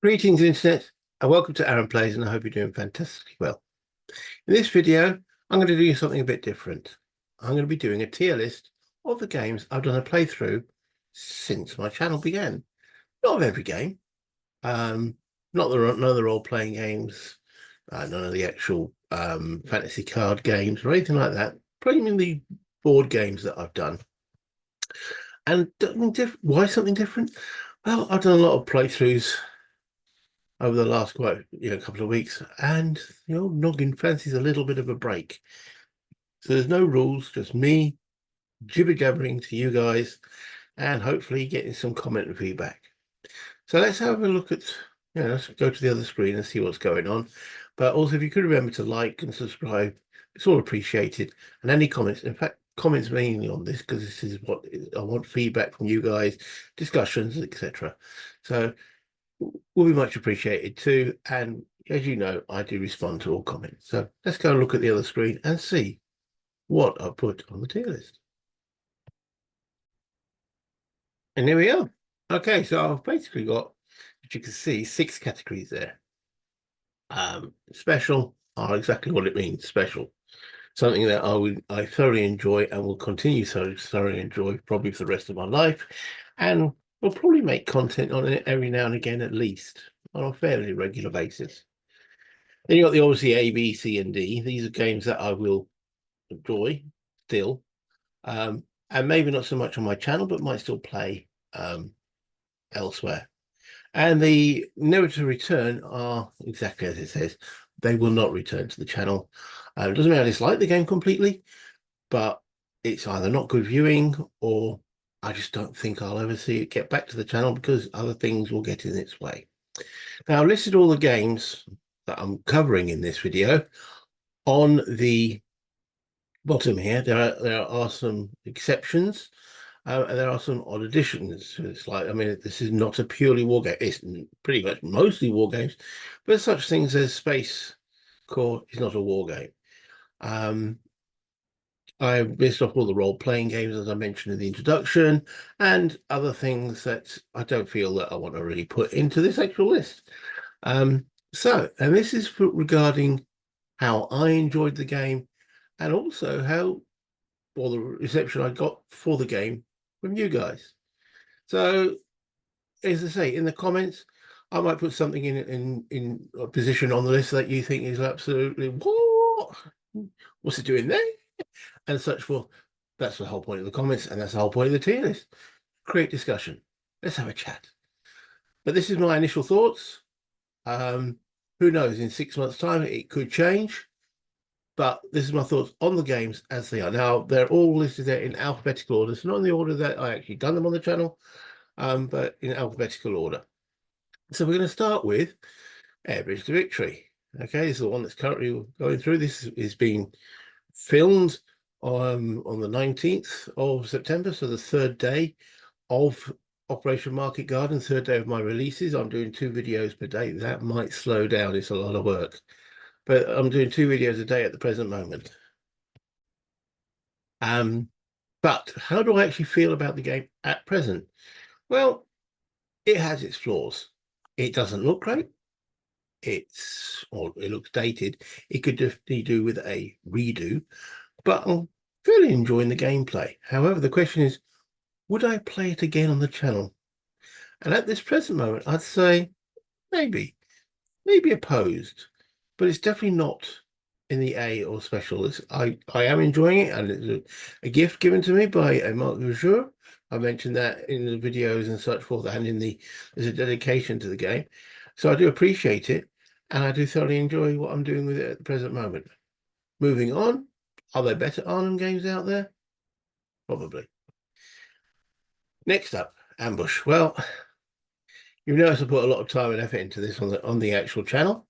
Greetings, Internet, and welcome to Aaron Plays, and I hope you're doing fantastically well. In this video, I'm going to do something a bit different. I'm going to be doing a tier list of the games I've done a playthrough since my channel began. Not of every game, not none of the role-playing games, none of the actual fantasy card games or anything like that. Probably the board games that I've done. And why something different? Well, I've done a lot of playthroughs over the last couple of weeks, and the old noggin fancies a little bit of a break. So there's no rules, just me jibber jabbering to you guys, and hopefully getting some comment and feedback. So let's have a look at, let's go to the other screen and see what's going on. But also, if you could remember to like and subscribe, it's all appreciated. And any comments, in fact, comments mainly on this, because this is what I want, feedback from you guys, discussions, etc. So will be much appreciated too. And as you know, I do respond to all comments. So let's go and look at the other screen and see what I put on the tier list. And there we are. Okay, so I've basically got, as you can see, 6 categories there. Special are exactly what it means, special. Something that I thoroughly enjoy and will continue to thoroughly enjoy probably for the rest of my life. And we'll probably make content on it every now and again, at least on a fairly regular basis. Then you've got the obviously A, B, C, and D. These are games that I will enjoy still. And maybe not so much on my channel, but might still play elsewhere. And the never to return are exactly as it says. They will not return to the channel. It doesn't mean I dislike the game completely, but it's either not good viewing or I just don't think I'll ever see it get back to the channel because other things will get in its way. Now, I've listed all the games that I'm covering in this video on the bottom here. There are some exceptions. And there are some odd additions. It's like, I mean, this is not a purely war game. It's pretty much mostly war games, but such things as Space Core is not a war game. I missed off all the role-playing games, as I mentioned in the introduction, and other things that I don't feel that I want to really put into this actual list. And this is regarding how I enjoyed the game and also the reception I got for the game from you guys. So, as I say, in the comments, I might put something in a position on the list that you think is absolutely what's it doing there, and such forth. That's the whole point of the comments, and that's the whole point of the tier list. Create discussion. Let's have a chat. But this is my initial thoughts. Who knows? In 6 months' time, it could change. But this is my thoughts on the games as they are. Now, they're all listed there in alphabetical order. So not in the order that I actually done them on the channel, but in alphabetical order. So we're going to start with Airbridge to Victory. Okay, this is the one that's currently going through. This is being filmed on the 19th of September, so the 3rd day of Operation Market Garden, 3rd day of my releases. I'm doing 2 videos per day. That might slow down. It's a lot of work. But I'm doing 2 videos a day at the present moment. But how do I actually feel about the game at present? Well, it has its flaws. It doesn't look great. It looks dated. It could definitely do with a redo, but I'm fairly enjoying the gameplay. However, the question is, would I play it again on the channel? And at this present moment, I'd say maybe opposed, but it's definitely not in the A or special. I am enjoying it, and it's a gift given to me by a Marc Verjour. I mentioned that in the videos and such forth, and there's a dedication to the game. So I do appreciate it, and I do thoroughly enjoy what I'm doing with it at the present moment. Moving on, are there better Arnhem games out there? Probably. Next up, Ambush. Well, you notice I put a lot of time and effort into this on the actual channel,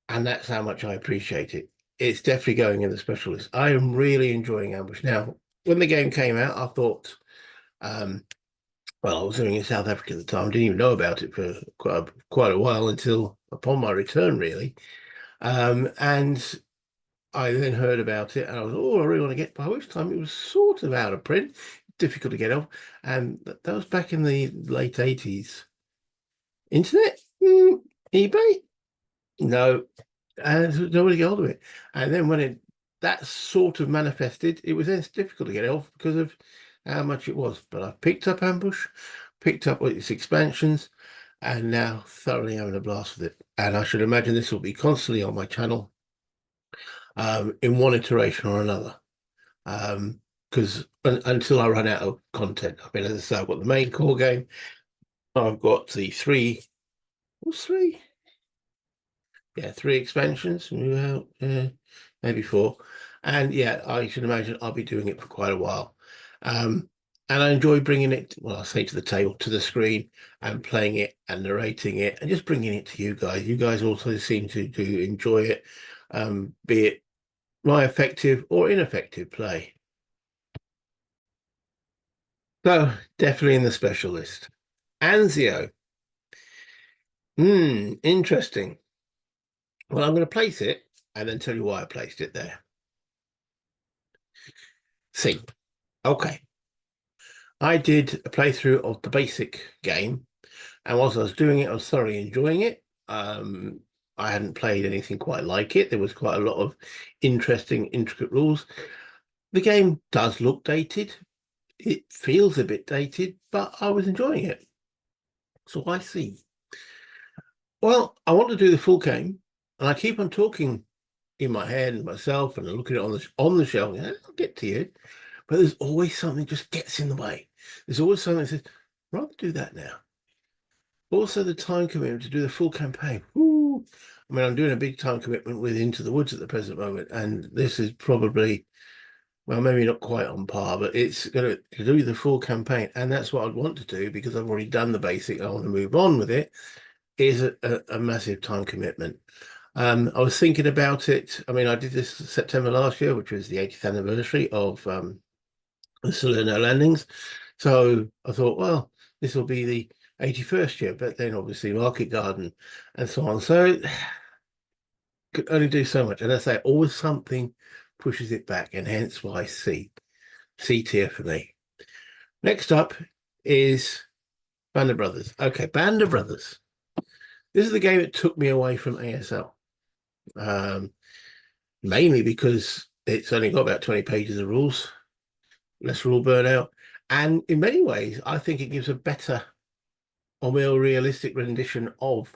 and that's how much I appreciate it. It's definitely going in the special list. I am really enjoying Ambush. Now, when the game came out, I thought, well, I was living in South Africa at the time. I didn't even know about it for quite a while until upon my return, really. And I then heard about it, and I was, oh, I really want to get. By which time it was sort of out of print, difficult to get off, and that was back in the late 80s. Internet? eBay? No. And nobody got hold of it. And then that sort of manifested, it was then difficult to get it off because of how much it was. But I picked up Ambush, picked up its expansions, and now thoroughly having a blast with it. And I should imagine this will be constantly on my channel, in one iteration or another. Because until I run out of content. I mean, as I say, I've got the main core game. I've got the what's three? Yeah, three expansions, maybe four. And yeah, I should imagine I'll be doing it for quite a while. Um, and I enjoy bringing it, well, I say to the table, to the screen, and playing it and narrating it and just bringing it to you guys. You guys also seem to enjoy it, be it my effective or ineffective play. So definitely in the special list. Anzio. Interesting. Well, I'm going to place it and then tell you why I placed it there. See, okay. I did a playthrough of the basic game, and whilst I was doing it, I was thoroughly enjoying it. I hadn't played anything quite like it. There was quite a lot of interesting, intricate rules. The game does look dated. It feels a bit dated, but I was enjoying it. So I see. Well, I want to do the full game, and I keep on talking in my head and myself, and I look at it on the shelf. And I'll get to you, but there's always something just gets in the way. There's always something that says, "Rather do that now." Also, the time commitment to do the full campaign. Woo. I mean, I'm doing a big time commitment with Into the Woods at the present moment, and this is probably, well, maybe not quite on par, but it's going to do the full campaign, and that's what I'd want to do because I've already done the basic. I want to move on with it. Is a massive time commitment. I was thinking about it. I mean, I did this September last year, which was the 80th anniversary of the Salerno landings. So I thought, well, this will be the 81st year, but then obviously Market Garden and so on. So could only do so much. And I say always something pushes it back, and hence why C tier for me. Next up is Band of Brothers. Okay, Band of Brothers. This is the game that took me away from ASL. Mainly because it's only got about 20 pages of rules, less rule burnout. And in many ways, I think it gives a better or more realistic rendition of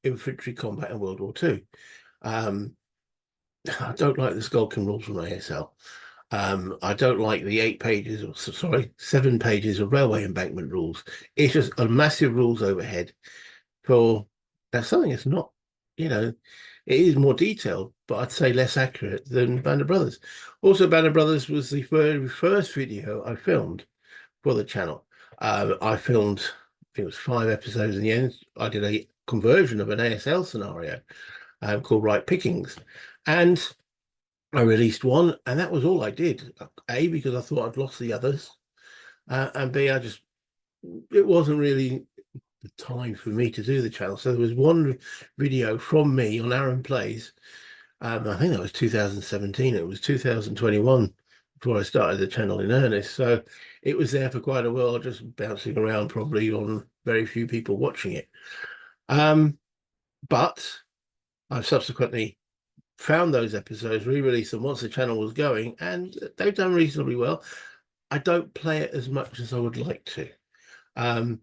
infantry combat in World War II. I don't like the Skulking rules from ASL. I don't like the 8 pages, or sorry, 7 pages of railway embankment rules. It's just a massive rules overhead for something that's not, you know, it is more detailed, but I'd say less accurate than Band of Brothers. Also, Band of Brothers was the very first video I filmed for the channel. I filmed, I think it was 5 episodes in the end. I did a conversion of an ASL scenario called Right Pickings. And I released one, and that was all I did. A, because I thought I'd lost the others, and B, it wasn't really the time for me to do the channel. So there was one video from me on Aaron Plays. I think that was 2017. It was 2021 before I started the channel in earnest. So it was there for quite a while, just bouncing around, probably on very few people watching it. But I've subsequently found those episodes, re-released them once the channel was going, and they've done reasonably well. I don't play it as much as I would like to. I'm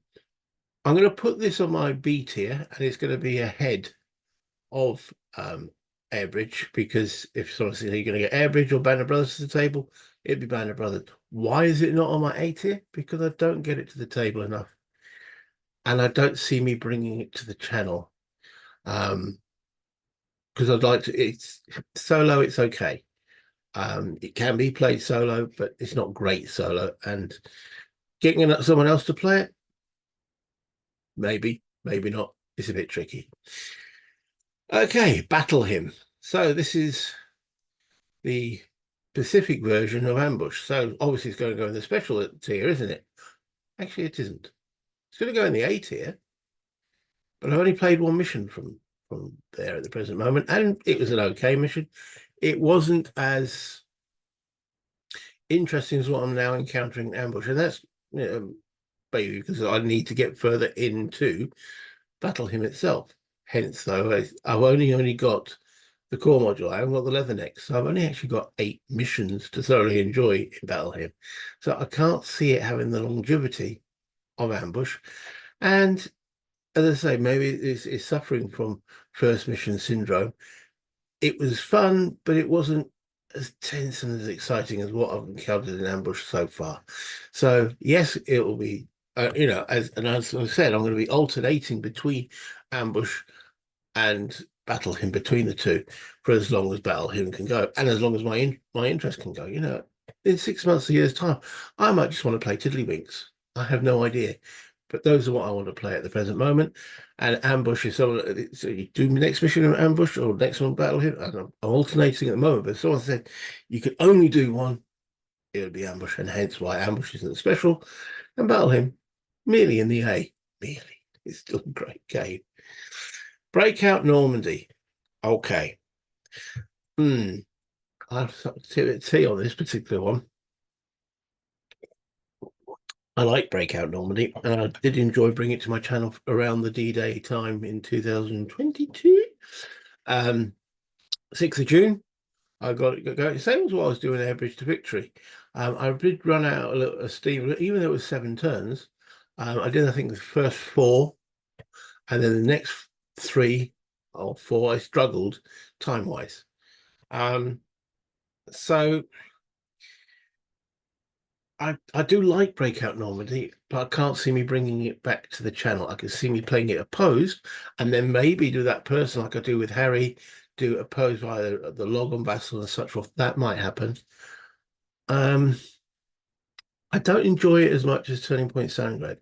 going to put this on my B tier, and it's going to be ahead of Airbridge, because if you're going to get Airbridge or Band of Brothers to the table, it'd be Band of Brothers. Why is it not on my A tier? Because I don't get it to the table enough, and I don't see me bringing it to the channel. Because I'd like to. It's solo. It's okay. It can be played solo, but it's not great solo. And getting someone else to play it, maybe, maybe not. It's a bit tricky. Okay, Battle Hymn. So this is the Pacific version of Ambush. So obviously it's going to go in the special tier, isn't it? Actually, it isn't. It's going to go in the A tier, but I've only played one mission from there at the present moment, and it was an okay mission. It wasn't as interesting as what I'm now encountering in Ambush, and that's maybe because I need to get further into battle him itself. Hence, though, I've only got the core module. I haven't got the Leatherneck, so I've only actually got 8 missions to thoroughly enjoy in Battle Him. So I can't see it having the longevity of Ambush. And as I say, maybe it's suffering from first mission syndrome. It was fun, but it wasn't as tense and as exciting as what I've encountered in Ambush so far. So yes, it will be, as I said, I'm going to be alternating between Ambush and Battle Him, between the two, for as long as Battle Him can go, and as long as my interest can go. In 6 months, a year's time, I might just want to play Tiddlywinks. I have no idea, but those are what I want to play at the present moment. And Ambush is so you do the next mission in Ambush or next one Battle Him. I'm alternating at the moment, but someone said you could only do one, it would be Ambush, and hence why Ambush isn't special, and Battle Him merely in the A. Merely, it's still a great game. Breakout Normandy. Okay. I'll have a tea on this particular one. I like Breakout Normandy, and I did enjoy bringing it to my channel around the D-Day time in 2022. 6th of June, I got it going. Same as what I was doing Air Bridge to Victory. I did run out a steam, even though it was 7 turns. I did, I think, the first 4, and then the next 3 or 4, I struggled time-wise. So I do like Breakout Normandy, but I can't see me bringing it back to the channel. I can see me playing it opposed, and then maybe do that person like I do with Harry, do opposed via the Logon Vassal and such forth. That might happen. I don't enjoy it as much as Turning Point Stalingrad.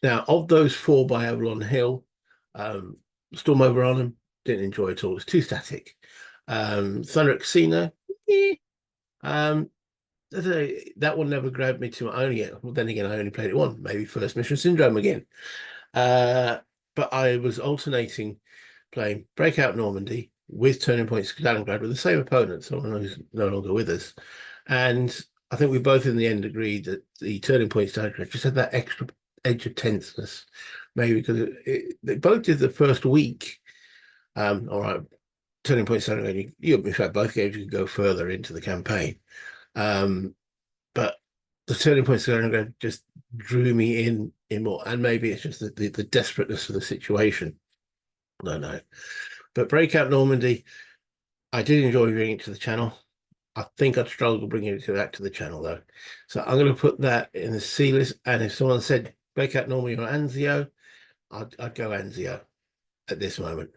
Now, of those 4 by Avalon Hill, Storm Over Arnhem, didn't enjoy it at all. It's too static. Thunder at Casino, that one never grabbed me too much. Well, then again, I only played it one. Maybe First Mission Syndrome again. But I was alternating playing Breakout Normandy with Turning Point Stalingrad with the same opponent, someone who's no longer with us. And I think we both in the end agreed that the Turning Point Stalingrad just had that extra edge of tenseness, maybe because they both did the first week. All right, Turning Point Stalingrad, in fact, both games you could go further into the campaign. But the Turning Point Stalingrad just drew me in more, and maybe it's just the desperateness of the situation. I don't know. But Breakout Normandy, I did enjoy bringing it to the channel. I think I'd struggle bringing it back to the channel though. So I'm going to put that in the C list. And if someone said Breakout Normandy or Anzio, I'd go Anzio at this moment.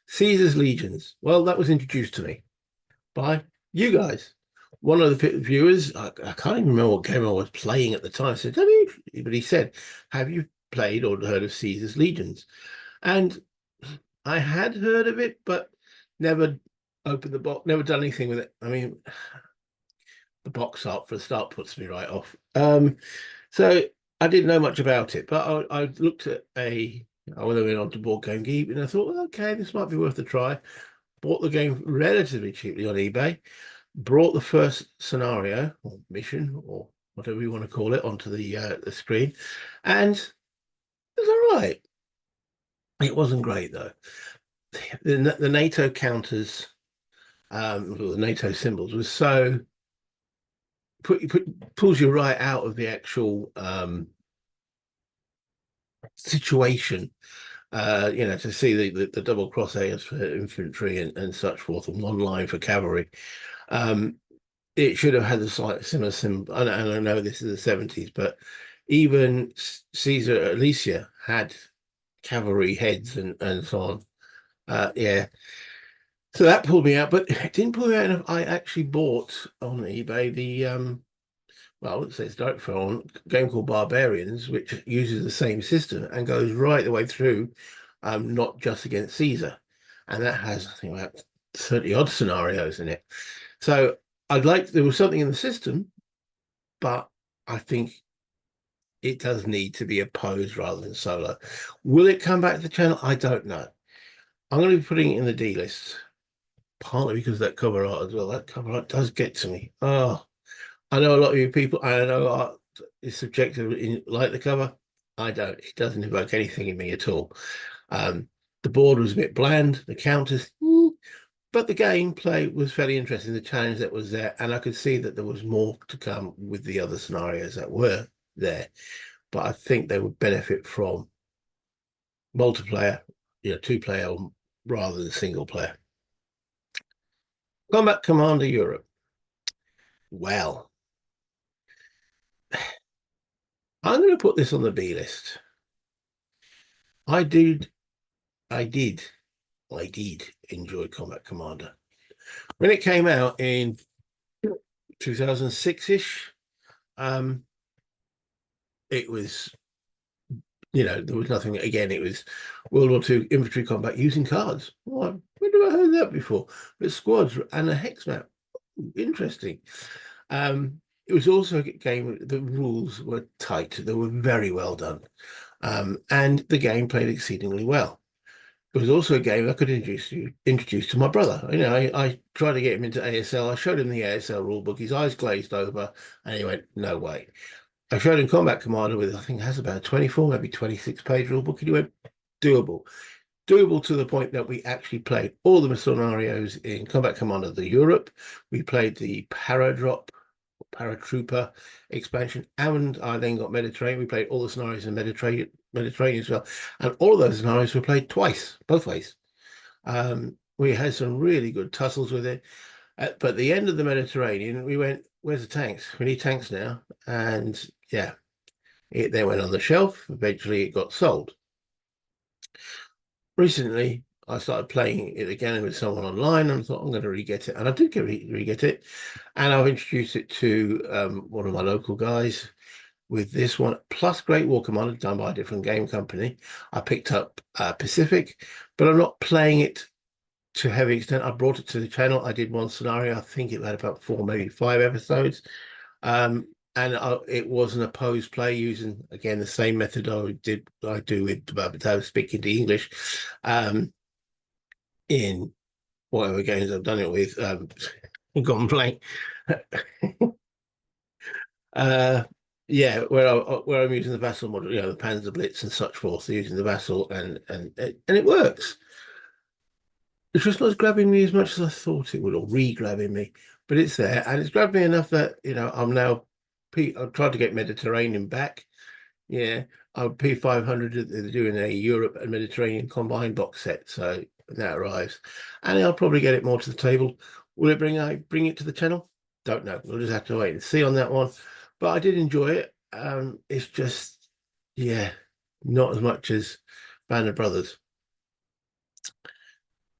Caesar's Legions. Well, that was introduced to me by you guys. One of the viewers, I can't even remember what game I was playing at the time, said, but he said, have you played or heard of Caesar's Legions? And I had heard of it, but never opened the box, never done anything with it. I mean, the box art for the start puts me right off. So I didn't know much about it, but I looked at I went on to Board Game Geek and I thought, okay, this might be worth a try. Bought the game relatively cheaply on eBay, brought the first scenario or mission or whatever you want to call it onto the screen, and it was all right. It wasn't great though. The NATO counters, the NATO symbols was so pulls you right out of the actual situation. To see the double crosshairs for infantry and such forth, and one line for cavalry. It should have had a similar symbol. And I know this is the 70s, but even Caesar Alicia had cavalry heads and so on. Yeah. So that pulled me out, but it didn't pull me out enough. I actually bought on eBay the well, I wouldn't say it's direct from a game called Barbarians, which uses the same system and goes right the way through, not just against Caesar. And that has, I think, about 30 odd scenarios in it. So there was something in the system, but I think it does need to be opposed rather than solo. Will it come back to the channel? I don't know. I'm going to be putting it in the D list, partly because of that cover art as well. That cover art does get to me. Oh, I know a lot of you people, I know art is subjective, like the cover. I don't. It doesn't evoke anything in me at all. Um, the board was a bit bland, the counters, but the gameplay was fairly interesting, the challenge that was there, and I could see that there was more to come with the other scenarios that were there. But I think they would benefit from multiplayer, two-player rather than single player. Combat Commander Europe. Well, I'm going to put this on the B list. I did, I did, I did enjoy Combat Commander. When it came out in 2006-ish, it was, there was nothing, again, it was World War II infantry combat using cards. Well, where have I heard that before? But squads and a hex map. Interesting. It was also a game, the rules were tight. They were very well done. And the game played exceedingly well. It was also a game I could introduce to my brother. I tried to get him into ASL. I showed him the ASL rulebook. His eyes glazed over, and he went, "No way." I showed him Combat Commander with, I think it has about a 24, maybe 26-page rulebook, and he went, "Doable." Doable to the point that we actually played all the scenarios in Combat Commander the Europe. We played the Paradrop, Paratrooper expansion, and I then got Mediterranean. We played all the scenarios in Mediterranean as well, and all of those scenarios were played twice, both ways. We had some really good tussles with it, but at the end of the Mediterranean, we went, "Where's the tanks? We need tanks now." And yeah, it then went on the shelf. Eventually, it got sold. Recently, I started playing it again with someone online, and I thought I'm going to re-get it, and I did re-get it, and I've introduced it to one of my local guys with this one, plus Great War Commander, done by a different game company. I picked up Pacific, but I'm not playing it to heavy extent. I brought it to the channel. I did one scenario. I think it had about 4, maybe 5 episodes. And it was an opposed play using, again, the same method I do with speaking to English in whatever games I've done it with. Gone blank. Yeah, where I'm using the Vassal model, the Panzer Blitz and such forth, using the Vassal, and it works. It's just not grabbing me as much as I thought it would, or re-grabbing me, but it's there, and it's grabbed me enough that I'm now. I've tried to get Mediterranean back. Yeah, I'm P500. They're doing a Europe and Mediterranean combined box set, so when that arrives, and I'll probably get it more to the table. Will it bring it to the channel? Don't know. We'll just have to wait and see on that one. But I did enjoy it. It's just, yeah, not as much as Band of Brothers.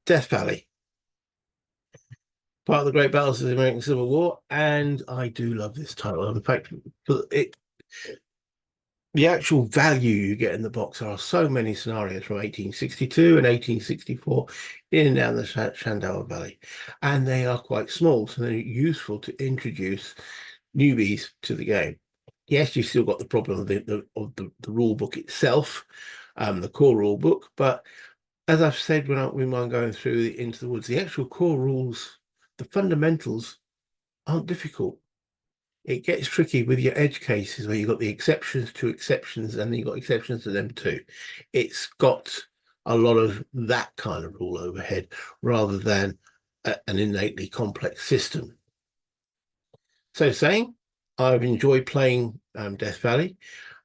Death Valley, part of the great battles of the American Civil War, and I do love this title. In fact, the actual value you get in the box are so many scenarios from 1862 and 1864 in and down the Shenandoah Valley, and they are quite small, so they're useful to introduce newbies to the game. Yes, you've still got the problem of the rule book itself, the core rule book, but as I've said when I'm going through Into the Woods, the actual core rules, the fundamentals aren't difficult. It gets tricky with your edge cases where you've got the exceptions to exceptions and then you've got exceptions to them too. It's got a lot of that kind of rule overhead rather than an innately complex system. So saying, I've enjoyed playing Death Valley,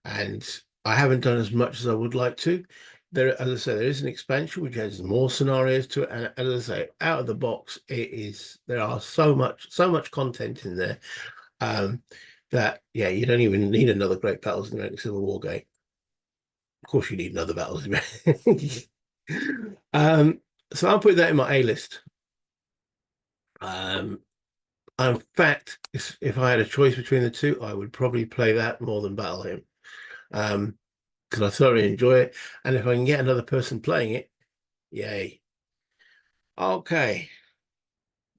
and I haven't done as much as I would like to. There, as I say, there is an expansion which has more scenarios to it, and as I say, out of the box, there are so much content in there that you don't even need another Great Battles in the American Civil War game. Of course, you need another Battles. So I'll put that in my A list. In fact, if I had a choice between the two, I would probably play that more than Battle Hymn, because I thoroughly enjoy it. And if I can get another person playing it, yay. Okay,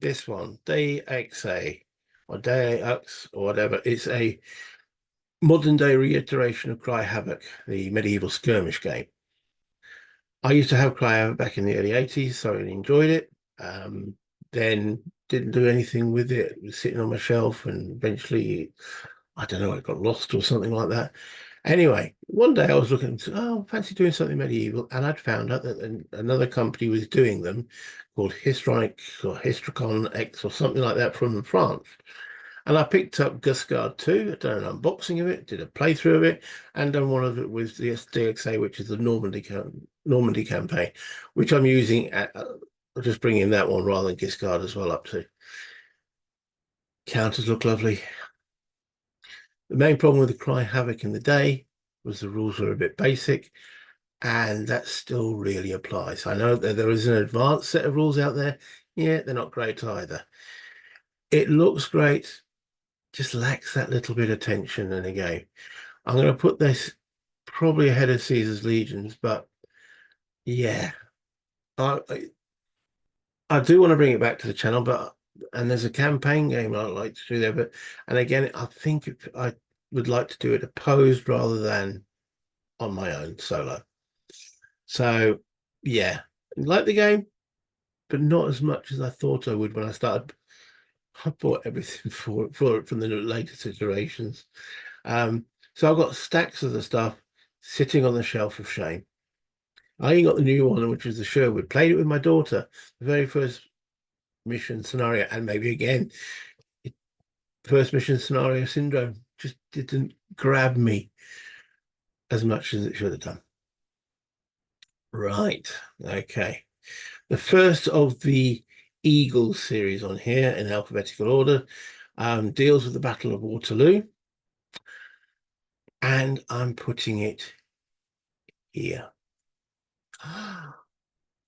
this one, DXA or DAX or whatever. It's a modern day reiteration of Cry Havoc, the medieval skirmish game. I used to have Cry Havoc back in the early 80s, so I really enjoyed it. Then didn't do anything with it. It was sitting on my shelf, and eventually, I don't know, it got lost or something like that. Anyway, one day I was looking to, oh, fancy doing something medieval, and I'd found out that another company was doing them called Histronic or Histricon X or something like that from France. And I picked up Guiscard 2, done an unboxing of it, did a playthrough of it, and done one of it with the DXA, which is the Normandy campaign, which I'm using at just bringing that one rather than Guiscard as well up to. Counters look lovely. The main problem with the Cry Havoc in the day was the rules were a bit basic, and that still really applies. I know that there is an advanced set of rules out there. Yeah, they're not great either. It looks great, just lacks that little bit of tension in a game. I'm going to put this probably ahead of Caesar's Legions, but yeah, I do want to bring it back to the channel, but and there's a campaign game I'd like to do there, but and again, I think I would like to do it opposed rather than on my own solo. So yeah, like the game, but not as much as I thought I would when I started. I bought everything for it from the latest iterations. Um, so I've got stacks of the stuff sitting on the shelf of shame. I ain't got the new one, which is the Sherwood. Played it with my daughter, the very first mission scenario, and maybe again, first mission scenario syndrome just didn't grab me as much as it should have done. Right, okay. The first of the Eagle series on here in alphabetical order deals with the Battle of Waterloo, and I'm putting it here.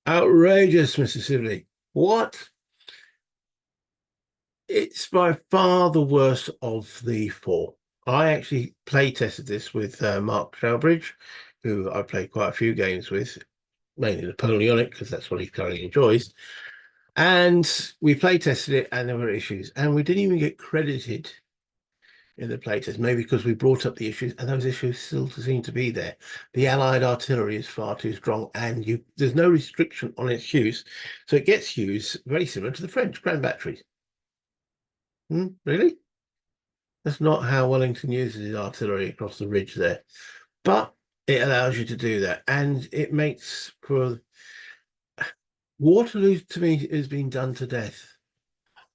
Outrageous, Mr. Sibley. What? It's by far the worst of the four. I actually play tested this with Mark Trowbridge, who I played quite a few games with, mainly Napoleonic, because that's what he currently enjoys. And we play tested it, and there were issues, and we didn't even get credited in the playtest, maybe because we brought up the issues, and those issues still seem to be there. The Allied artillery is far too strong, and there's no restriction on its use, so it gets used very similar to the French grand batteries. Really? That's not how Wellington uses his artillery across the ridge there, but it allows you to do that, and it makes for Waterloo to me has been done to death.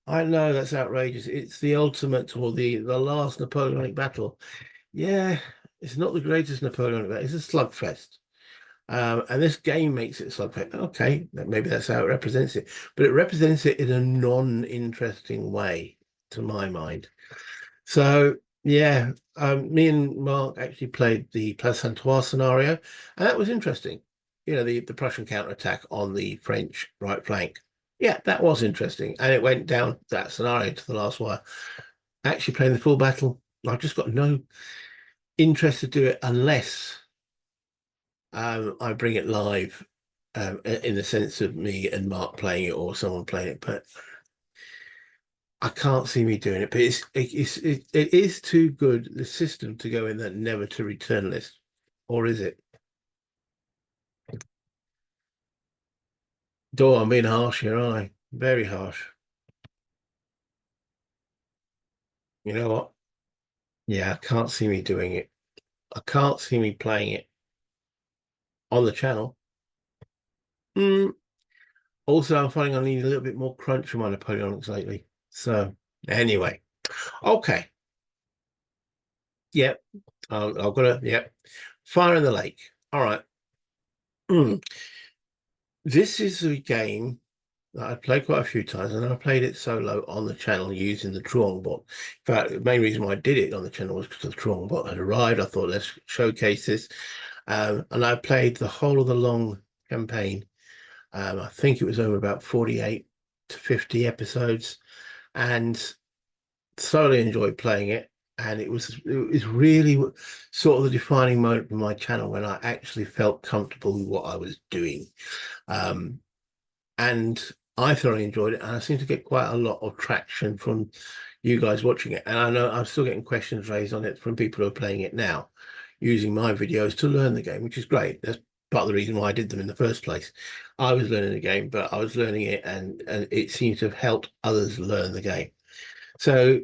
I know that's outrageous. It's the ultimate or the last Napoleonic battle. Yeah, it's not the greatest Napoleonic battle. It's a slugfest. And this game makes it slugfest. Okay, maybe that's how it represents it, but it represents it in a non-interesting way, to my mind. So yeah, me and Mark actually played the Placentois scenario, and that was interesting. You know, the Prussian counterattack on the French right flank. Yeah, that was interesting, and it went down that scenario to the last wire. Actually playing the full battle, I've just got no interest to do it unless I bring it live, in the sense of me and Mark playing it or someone playing it. But I can't see me doing it, but it is too good the system to go in that never to return list, or is it? Oh, I'm being harsh here, aren't I? Very harsh. You know what? Yeah, I can't see me doing it. I can't see me playing it on the channel. Mm. Also, I'm finding I need a little bit more crunch from my Napoleonics lately. So anyway, okay. Yep. I've got to, yep. Fire in the Lake. All right. Mm. This is a game that I played quite a few times, and I played it solo on the channel using the Truong bot. In fact, the main reason why I did it on the channel was because the Truong bot had arrived. I thought, let's showcase this. And I played the whole of the long campaign. I think it was over about 48 to 50 episodes, and thoroughly enjoyed playing it. And it was really sort of the defining moment for my channel when I actually felt comfortable with what I was doing. Um, and I thoroughly enjoyed it, and I seem to get quite a lot of traction from you guys watching it. And I know I'm still getting questions raised on it from people who are playing it now, using my videos to learn the game, which is great. That's part of the reason why I did them in the first place. I was learning the game, but I was learning it, and it seems to have helped others learn the game. So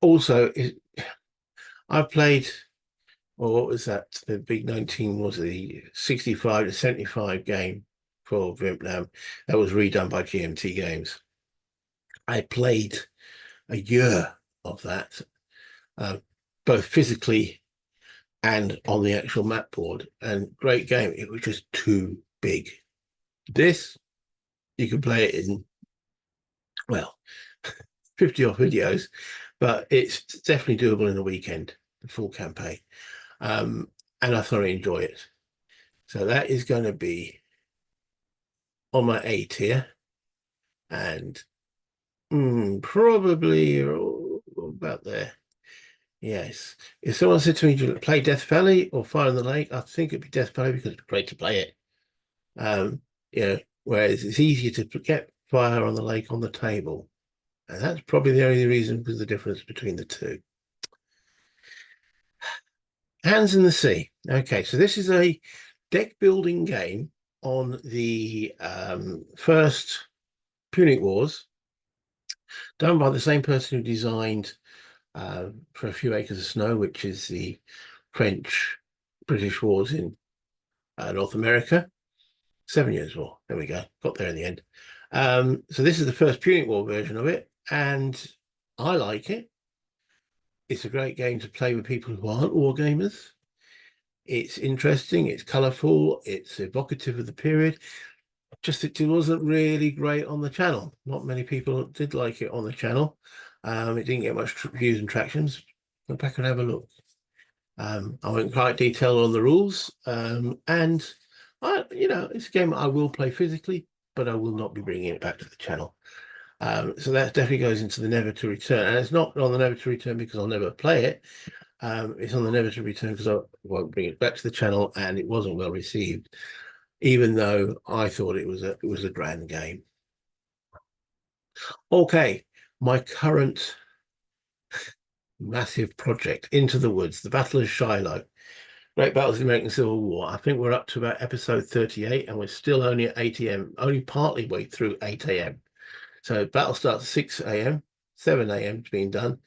also, I've played or what was that? The big 19 was the 65 to 75 game for Vietnam that was redone by GMT Games. I played a year of that, uh, both physically and on the actual map board, and great game. It was just too big. This, you can play it in, well, 50 odd videos, but it's definitely doable in a weekend, the full campaign. And I thoroughly enjoy it. So that is going to be on my A tier, and probably about there. Yes. If someone said to me, "Do you play Death Valley or Fire in the Lake?" I think it'd be Death Valley because it's great to play it. Um, whereas it's easier to get Fire on the Lake on the table. And that's probably the only reason because the difference between the two. Hands in the Sea. Okay, so this is a deck building game on the first Punic Wars, done by the same person who designed For a Few Acres of Snow, which is the French-British wars in North America. 7 Years' War. There we go. Got there in the end. So this is the first Punic War version of it, and I like it. It's a great game to play with people who aren't war gamers. It's interesting, it's colourful, it's evocative of the period. Just it wasn't really great on the channel. Not many people did like it on the channel. It didn't get much views and tractions. Go back and have a look. I went quite detailed on the rules, and it's a game I will play physically, but I will not be bringing it back to the channel. So that definitely goes into the never to return, and it's not on the never to return because I'll never play it. It's on the never to return because I won't bring it back to the channel, and it wasn't well received, even though I thought it was a grand game. Okay, my current massive project, Into the Woods, the Battle of Shiloh. Great Battles of the American Civil War. I think we're up to about episode 38, and we're still only at 8 a.m., only partly way through 8 a.m. So battle starts at 6 a.m., 7 a.m. is being done,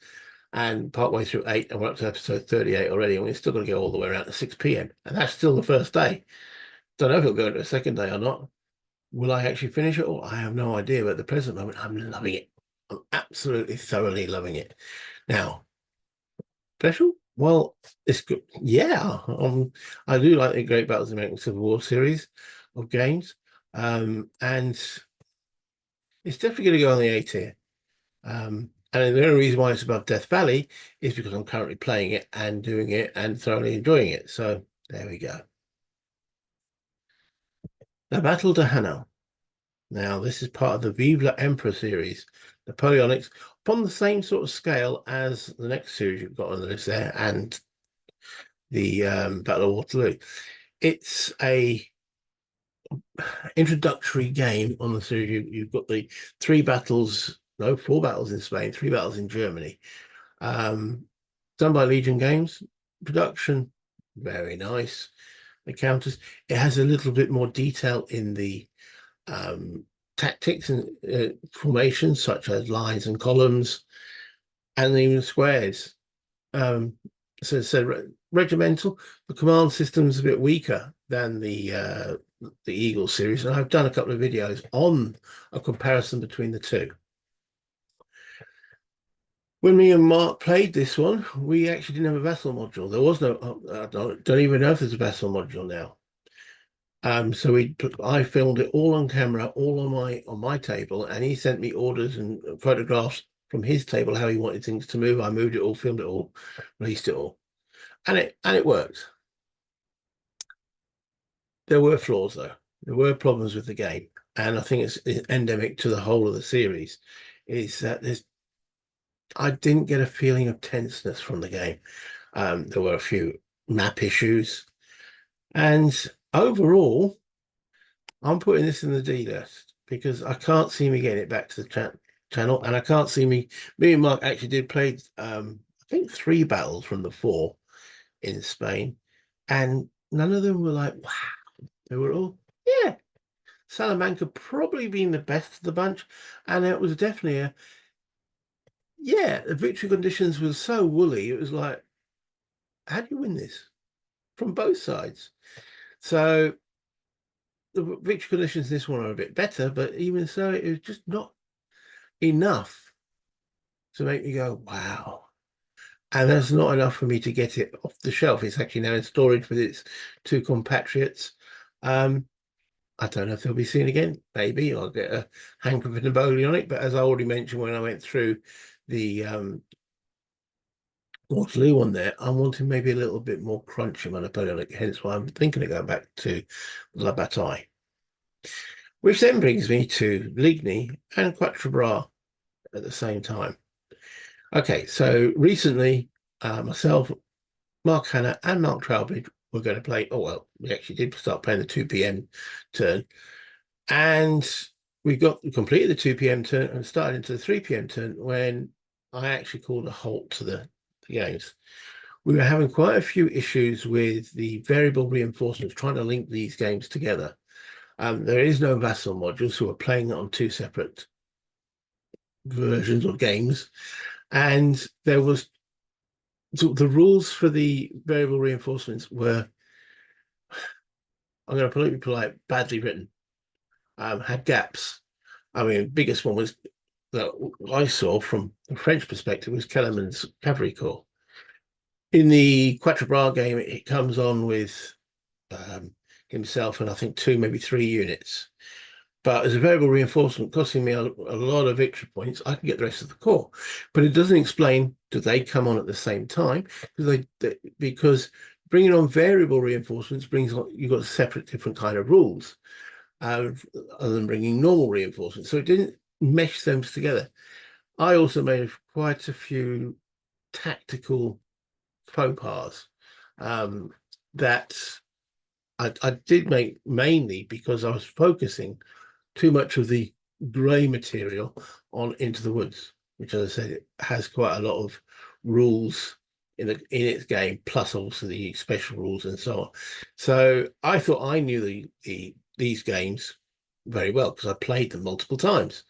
and partway through 8, and we're up to episode 38 already, and we're still going to go all the way around to 6 p.m. And that's still the first day. Don't know if it'll go into a second day or not. Will I actually finish it all? I have no idea, but at the present moment, I'm loving it. I'm absolutely thoroughly loving it. Now, special? Well, it's good. Yeah, I do like the Great Battles of the American Civil War series of games. And it's definitely going to go on the A tier. And the only reason why it's above Death Valley is because I'm currently playing it and doing it and thoroughly enjoying it. So there we go. The Battle de Hanau. Now, this is part of the Vive l'Empereur series, Napoleonics, upon the same sort of scale as the next series you've got on the list there, and the Battle of Waterloo. It's a introductory game on the series. You've got the 4 battles in Spain, 3 battles in Germany. Done by Legion Games. Production, very nice. The counters, it has a little bit more detail in the tactics and formations, such as lines and columns, and even squares. So regimental, the command system's a bit weaker than the Eagle series, and I've done a couple of videos on a comparison between the two. When me and Mark played this one, we actually didn't have a vessel module. There was no, I don't even know if there's a vessel module now. So I filmed it all on camera, all on my table, and he sent me orders and photographs from his table how he wanted things to move. I moved it all, filmed it all, released it all, and it worked. There were flaws though. There were problems with the game, and I think it's endemic to the whole of the series. Is that I didn't get a feeling of tenseness from the game. There were a few map issues, and overall, I'm putting this in the D list because I can't see me getting it back to the channel, and I can't see me and Mark actually did play I think 3 battles from the 4 in Spain, and none of them were like, wow. They were all, yeah. Salamanca probably being the best of the bunch, and it was definitely the victory conditions were so woolly. It was like, how do you win this? from both sides. So the victory conditions in this one are a bit better, but even so, it was just not enough to make me go, wow. And that's not enough for me to get it off the shelf. It's actually now in storage with its two compatriots. I don't know if they'll be seen again. Maybe I'll get a hanker of Napoleonic, but as I already mentioned when I went through the Waterloo one there, I'm wanting maybe a little bit more crunch in my Napoleonic, hence why I'm thinking of going back to La Bataille. Which then brings me to Ligny and Quatre Bras at the same time. Okay, so recently, myself, Mark Hanna, and Mark Trowbridge were going to play. Oh, well, we actually did start playing the 2 p.m. turn. And we completed the 2 p.m. turn and started into the 3 p.m. turn when I actually called a halt to the games. We were having quite a few issues with the variable reinforcements trying to link these games together. There is no vassal module, so we're playing it on two separate versions or games. And there was the rules for the variable reinforcements were, I'm going to be polite, badly written, had gaps. I mean, biggest one was that I saw from the French perspective was Kellerman's Cavalry Corps. In the Quatre Bras game, it comes on with himself and I think two, maybe three units. But as a variable reinforcement costing me a lot of victory points, I can get the rest of the corps. But it doesn't explain, do they come on at the same time? Because bringing on variable reinforcements brings on, you've got separate different kind of rules other than bringing normal reinforcements. So it didn't mesh them together. I also made quite a few tactical faux pas that I did make mainly because I was focusing too much of the grey material on Into the Woods, which, as I said, it has quite a lot of rules in its game, plus also the special rules and so on. So I thought I knew these games very well because I played them multiple times.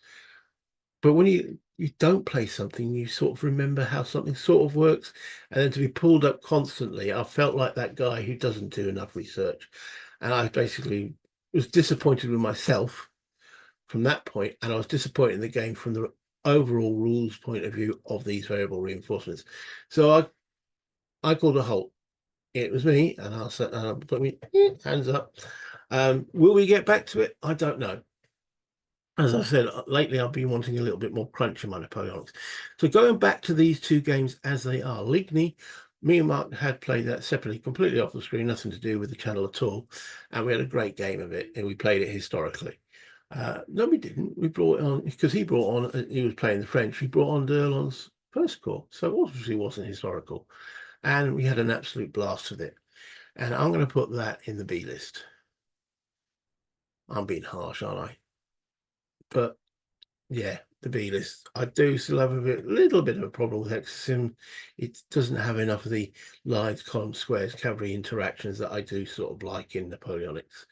But when you don't play something, you sort of remember how something sort of works, and then to be pulled up constantly, I felt like that guy who doesn't do enough research, and I basically was disappointed with myself from that point, and I was disappointed in the game from the overall rules point of view of these variable reinforcements. So I called a halt. It was me, and I'll put me hands up. Will we get back to it? I don't know. As I said, lately I've been wanting a little bit more crunch in my Napoleonics. So going back to these two games as they are, Ligny, me and Mark had played that separately, completely off the screen, nothing to do with the channel at all. And we had a great game of it, and we played it historically. No, we didn't. We brought it on, because he brought on, he was playing the French, he brought on d'Erlon's first corps. So it obviously wasn't historical. And we had an absolute blast with it. And I'm going to put that in the B list. I'm being harsh, aren't I? But yeah, the B list. I do still have little bit of a problem with Exorcism. It doesn't have enough of the lines, columns, squares, cavalry interactions that I do sort of like in Napoleonics.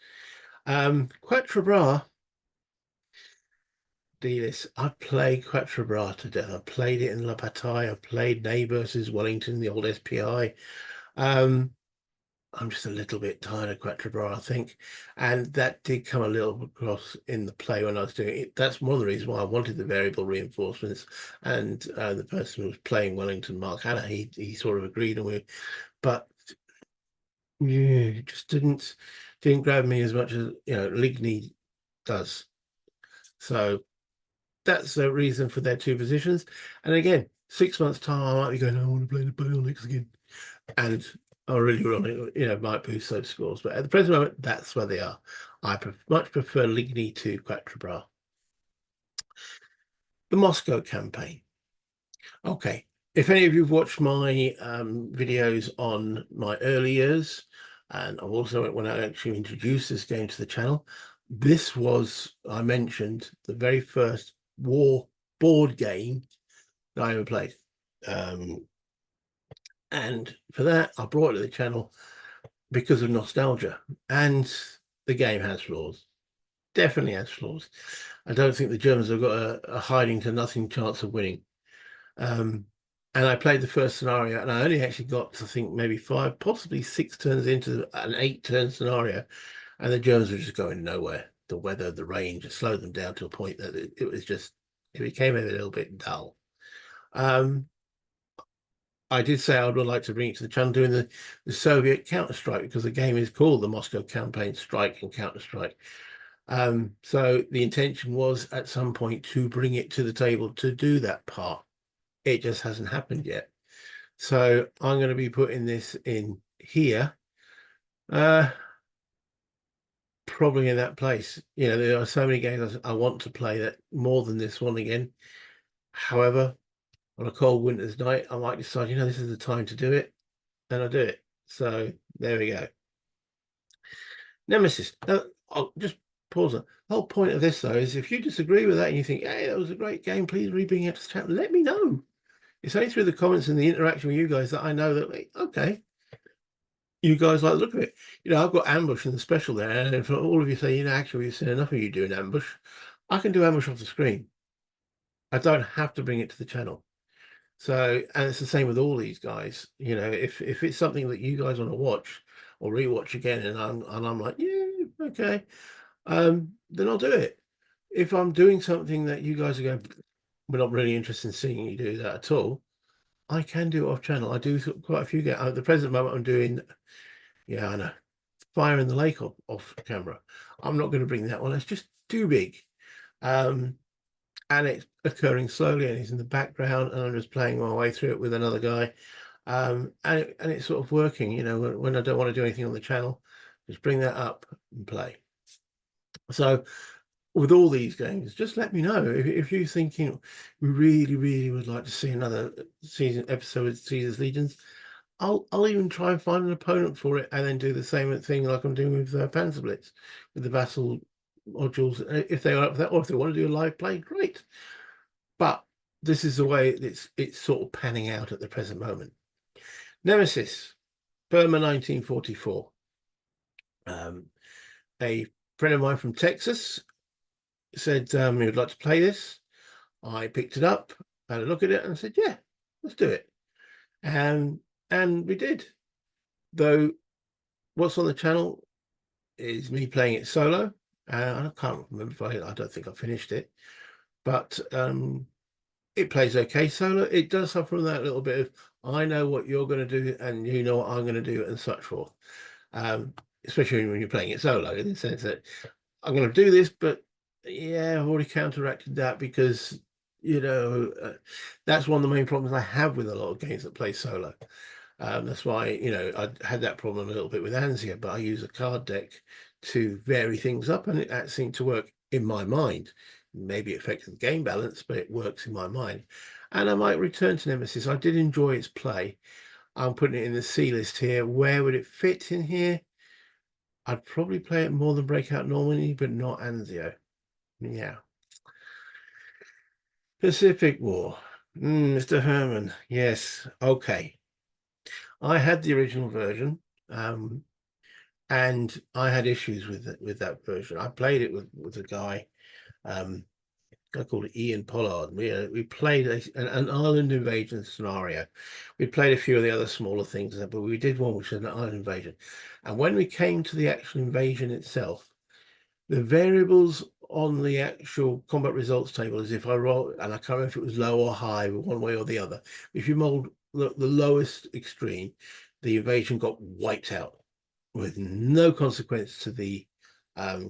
Quatre Bras, D list. I played Quatre Bras to death. I played it in La Bataille. I played Ney versus Wellington, the old SPI. I'm just a little bit tired of Quatre Bras, I think. And that did come a little across in the play when I was doing it. That's one of the reasons why I wanted the variable reinforcements. And the person who was playing Wellington, Mark Hanna, he sort of agreed with. But yeah, it just didn't grab me as much as, Ligny does. So that's the reason for their two positions. And again, 6 months' time, I might be going, I want to play the Napoleonics again. And I really want it, might boost those scores. But at the present moment, that's where they are. I much prefer Ligny to Quatre Bras. The Moscow campaign. Okay. If any of you have watched my videos on my early years, and I've also when I actually introduced this game to the channel, this was, I mentioned, the very first war board game that I ever played. And for that, I brought it to the channel because of nostalgia. And the game has flaws. Definitely has flaws. I don't think the Germans have got a hiding to nothing chance of winning. And I played the first scenario, and I only actually got to, I think, maybe 5, possibly 6 turns into an 8-turn scenario, and the Germans were just going nowhere. The weather, the rain just slowed them down to a point that it was just, it became a little bit dull. Um, I did say I would like to bring it to the channel doing the Soviet Counter-Strike, because the game is called the Moscow Campaign Strike and Counter-Strike. So the intention was at some point to bring it to the table to do that part. It just hasn't happened yet. So I'm going to be putting this in here, probably in that place. You know, there are so many games I want to play that more than this one again. However, on a cold winter's night, I might decide, you know, this is the time to do it, and I do it. So there we go. Nemesis. Now, I'll just pause. The whole point of this, though, is if you disagree with that and you think, hey, that was a great game, please bring it to the chat. Let me know. It's only through the comments and the interaction with you guys that I know that, okay, you guys like the look of it. You know, I've got ambush in the special there, and for all of you say, you know, actually, we've seen enough of you doing ambush. I can do ambush off the screen. I don't have to bring it to the channel. So, and it's the same with all these guys. You know, if it's something that you guys want to watch or rewatch again, and I'm like, yeah, okay, then I'll do it. If I'm doing something that you guys are going, we're not really interested in seeing you do that at all, I can do it off channel. I do quite a few games. At the present moment, I'm doing, yeah, I know, Fire in the Lake off camera. I'm not going to bring that one. It's just too big. And it's occurring slowly, and he's in the background, and I'm just playing my way through it with another guy. And it's sort of working, you know, when I don't want to do anything on the channel, just bring that up and play. So with all these games, just let me know if you're thinking we really would like to see another episode of Caesar's Legions. I'll even try and find an opponent for it, and then do the same thing like I'm doing with Panzerblitz, with the battle modules. If they are up for that, or if they want to do a live play, great. But this is the way it's sort of panning out at the present moment. Nemesis, Burma 1944. A friend of mine from Texas said he would like to play this. I picked it up, had a look at it, and said, yeah, let's do it. And we did. Though what's on the channel is me playing it solo. I can't remember if I don't think I finished it, but it plays okay solo. It does suffer from that little bit of, I know what you're going to do and you know what I'm going to do, and such forth. Especially when you're playing it solo, in the sense that I'm going to do this, but yeah, I've already counteracted that, because, you know, that's one of the main problems I have with a lot of games that play solo. That's why, you know, I had that problem a little bit with Anzia, but I use a card deck to vary things up, and that seemed to work in my mind. Maybe it affected the game balance, but it works in my mind. And I might return to Nemesis. I did enjoy its play. I'm putting it in the C list here. Where would it fit in here? I'd probably play it more than Breakout Normandy, but not Anzio. Yeah. Pacific War. Mr. Herman. Yes. Okay. I had the original version, and I had issues with that version. I played it with a guy, guy called Ian Pollard. We played an island invasion scenario. We played a few of the other smaller things, but we did one which was an island invasion. And when we came to the actual invasion itself, the variables on the actual combat results table is if I roll, and I can't remember if it was low or high, one way or the other. If you mold the lowest extreme, the invasion got wiped out with no consequence to the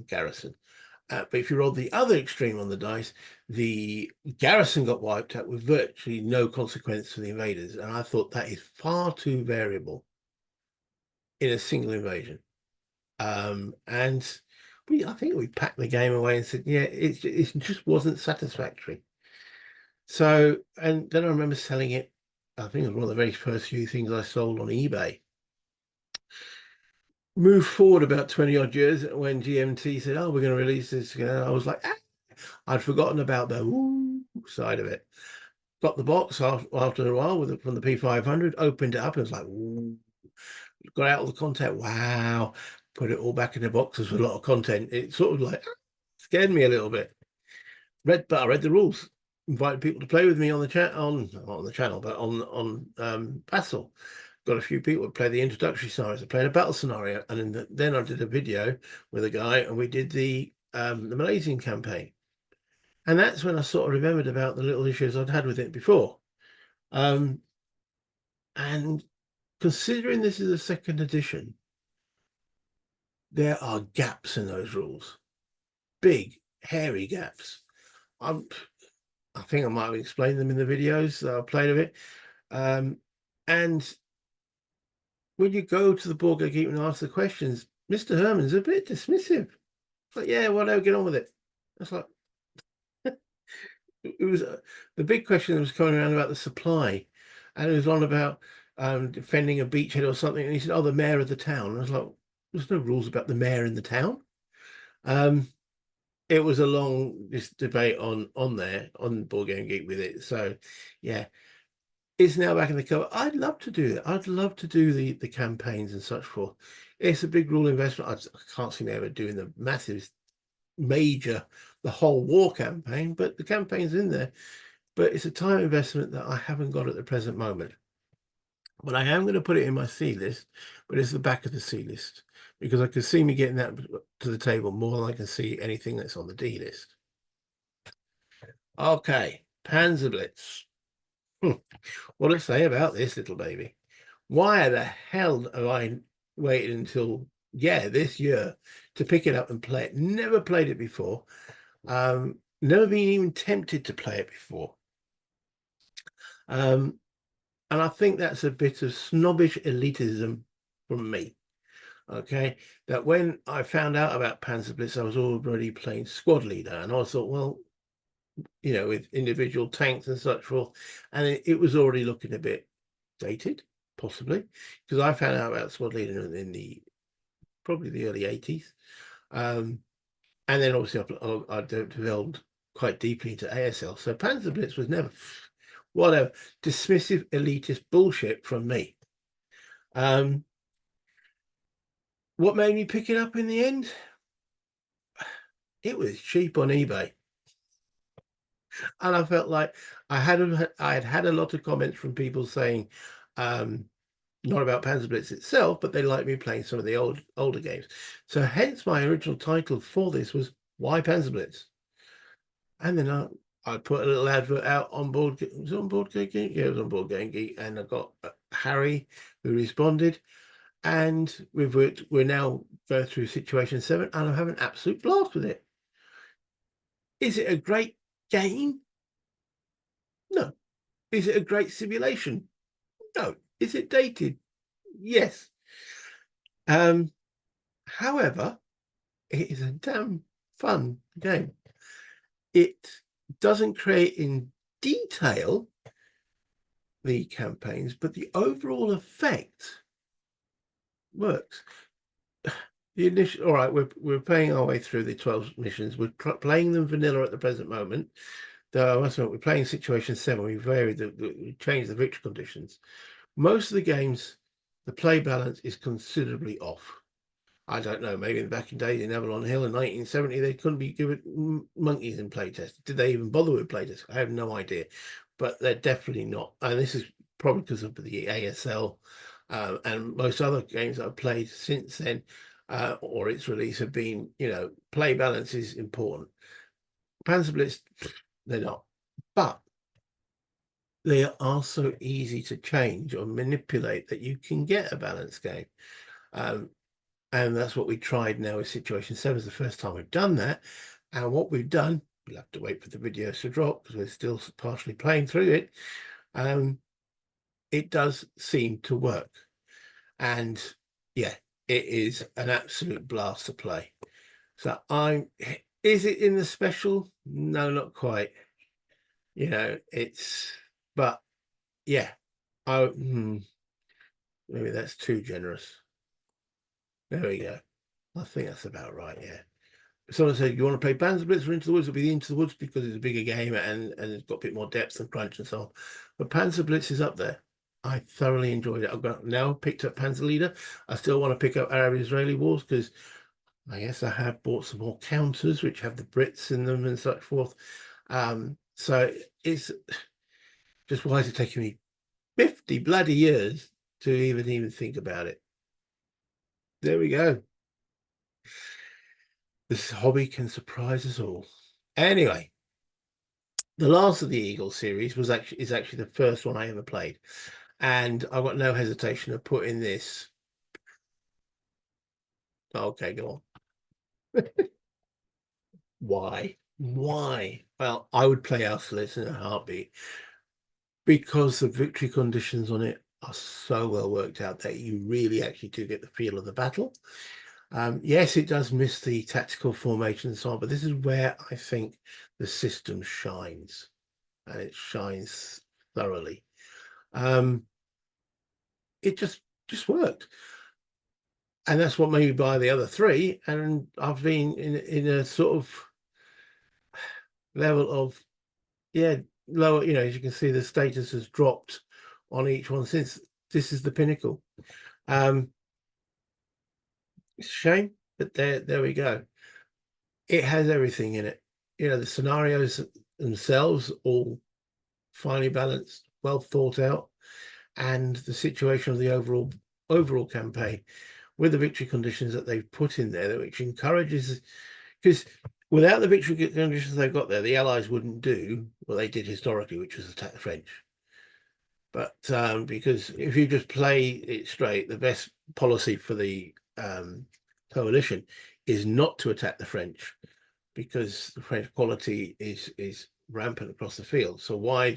garrison. But if you roll the other extreme on the dice, the garrison got wiped out with virtually no consequence to the invaders. And I thought that is far too variable in a single invasion. And I think we packed the game away and said, yeah, it just wasn't satisfactory. So, and then I remember selling it. I think it was one of the very first few things I sold on eBay. Move forward about 20 odd years when GMT said, oh, we're going to release this. I was like, ah! I'd forgotten about the side of it. Got the box after a while from the P500, opened it up, and was like, ooh. Got out all the content. Wow. Put it all back in the boxes with a lot of content. It sort of like scared me a little bit. But I read the rules. invited people to play with me on the chat on the channel, but on Vassal. Got a few people to play the introductory scenarios. I played a battle scenario, and then I did a video with a guy, and we did the Malaysian campaign. And that's when I sort of remembered about the little issues I'd had with it before. And considering this is a second edition, there are gaps in those rules, big, hairy gaps. I think I might have explained them in the videos that I played of it. And when you go to the Board Game Geek and ask the questions, Mr. Herman's a bit dismissive. Like, yeah, whatever, get on with it. It's like, it was the big question that was coming around about the supply, and it was on about defending a beachhead or something. And he said, "Oh, the mayor of the town." And I was like, "There's no rules about the mayor in the town." It was a long debate on there on Board Game Geek with it. So, yeah, it's now back in the cover. I'd love to do it. I'd love to do the campaigns and such forth. It's a big rule investment. I can't see me ever doing the massive, major, the whole war campaign, but the campaign's in there. But it's a time investment that I haven't got at the present moment. But I am going to put it in my C list, but it's the back of the C list because I can see me getting that to the table more than I can see anything that's on the D list. Okay, Panzerblitz. What to say about this little baby? Why the hell have I waited until this year to pick it up and play it? Never played it before. Never been even tempted to play it before. And I think that's a bit of snobbish elitism from me. Okay, that when I found out about Panzerblitz, I was already playing Squad Leader, and I thought, well, with individual tanks and such forth, and it was already looking a bit dated, possibly, because I found out about Squad Leader in probably the early 80s. And then obviously I delved quite deeply into ASL. So Panzerblitz was never whatever dismissive elitist bullshit from me. What made me pick it up in the end? It was cheap on eBay. And I felt like I had had a lot of comments from people saying, not about Panzerblitz itself, but they liked me playing some of the older games. So hence my original title for this was Why Panzerblitz? And then I put a little advert out on Board. Was it on Board Game Geek? Yeah, it was on Board Game Geek, and I got Harry who responded, and we're now going through Situation 7, and I'm having an absolute blast with it. Is it a great game? No. Is it a great simulation? No. Is it dated? Yes. However, it is a damn fun game. It doesn't create in detail the campaigns, but the overall effect works. The initial, all right, we're playing our way through the 12 missions. We're playing them vanilla at the present moment. Though I must admit, we're playing Situation 7. We we changed the victory conditions. Most of the games, the play balance is considerably off. I don't know. Maybe back in days in Avalon Hill in 1970, they couldn't be given monkeys in playtest. Did they even bother with playtest? I have no idea, but they're definitely not. And this is probably because of the ASL and most other games that I've played since then or its release have been, play balance is important. Panzerblitz, they're not, but they are so easy to change or manipulate that you can get a balanced game. And that's what we tried now with Situation 7. It's the first time we've done that. And what we've done, we'll have to wait for the videos to drop because we're still partially playing through it. It does seem to work. And yeah, it is an absolute blast to play. So is it in the special? No, not quite. But yeah, maybe that's too generous. There we go. I think that's about right, yeah. Someone said, you want to play Panzerblitz or Into the Woods? It'll be Into the Woods because it's a bigger game and it's got a bit more depth and crunch and so on. But Panzerblitz is up there. I thoroughly enjoyed it. I've now picked up Panzer Leader. I still want to pick up Arab-Israeli Wars because I guess I have bought some more counters which have the Brits in them and such forth. So So it's just, why is it taking me 50 bloody years to even think about it? There we go. This hobby can surprise us all. Anyway, the last of the Eagle series is actually the first one I ever played, and I've got no hesitation of putting this. Okay, go on. Why? Why? Well, I would play Austerlitz in a heartbeat because the victory conditions on it are so well worked out that you really actually do get the feel of the battle. Yes, it does miss the tactical formation and so on, but this is where I think the system shines, and it shines thoroughly. It just worked, and that's what made me buy the other three. And I've been in a sort of level of, yeah, lower. As you can see, the status has dropped on each one since this is the pinnacle. It's a shame, but there we go. It has everything in it. The scenarios themselves all finely balanced, well thought out, and the situation of the overall campaign with the victory conditions that they've put in there, which encourages, because without the victory conditions they've got there, the Allies wouldn't do what they did historically, which was attack the French. But because if you just play it straight, the best policy for the coalition is not to attack the French, because the French quality is rampant across the field. So why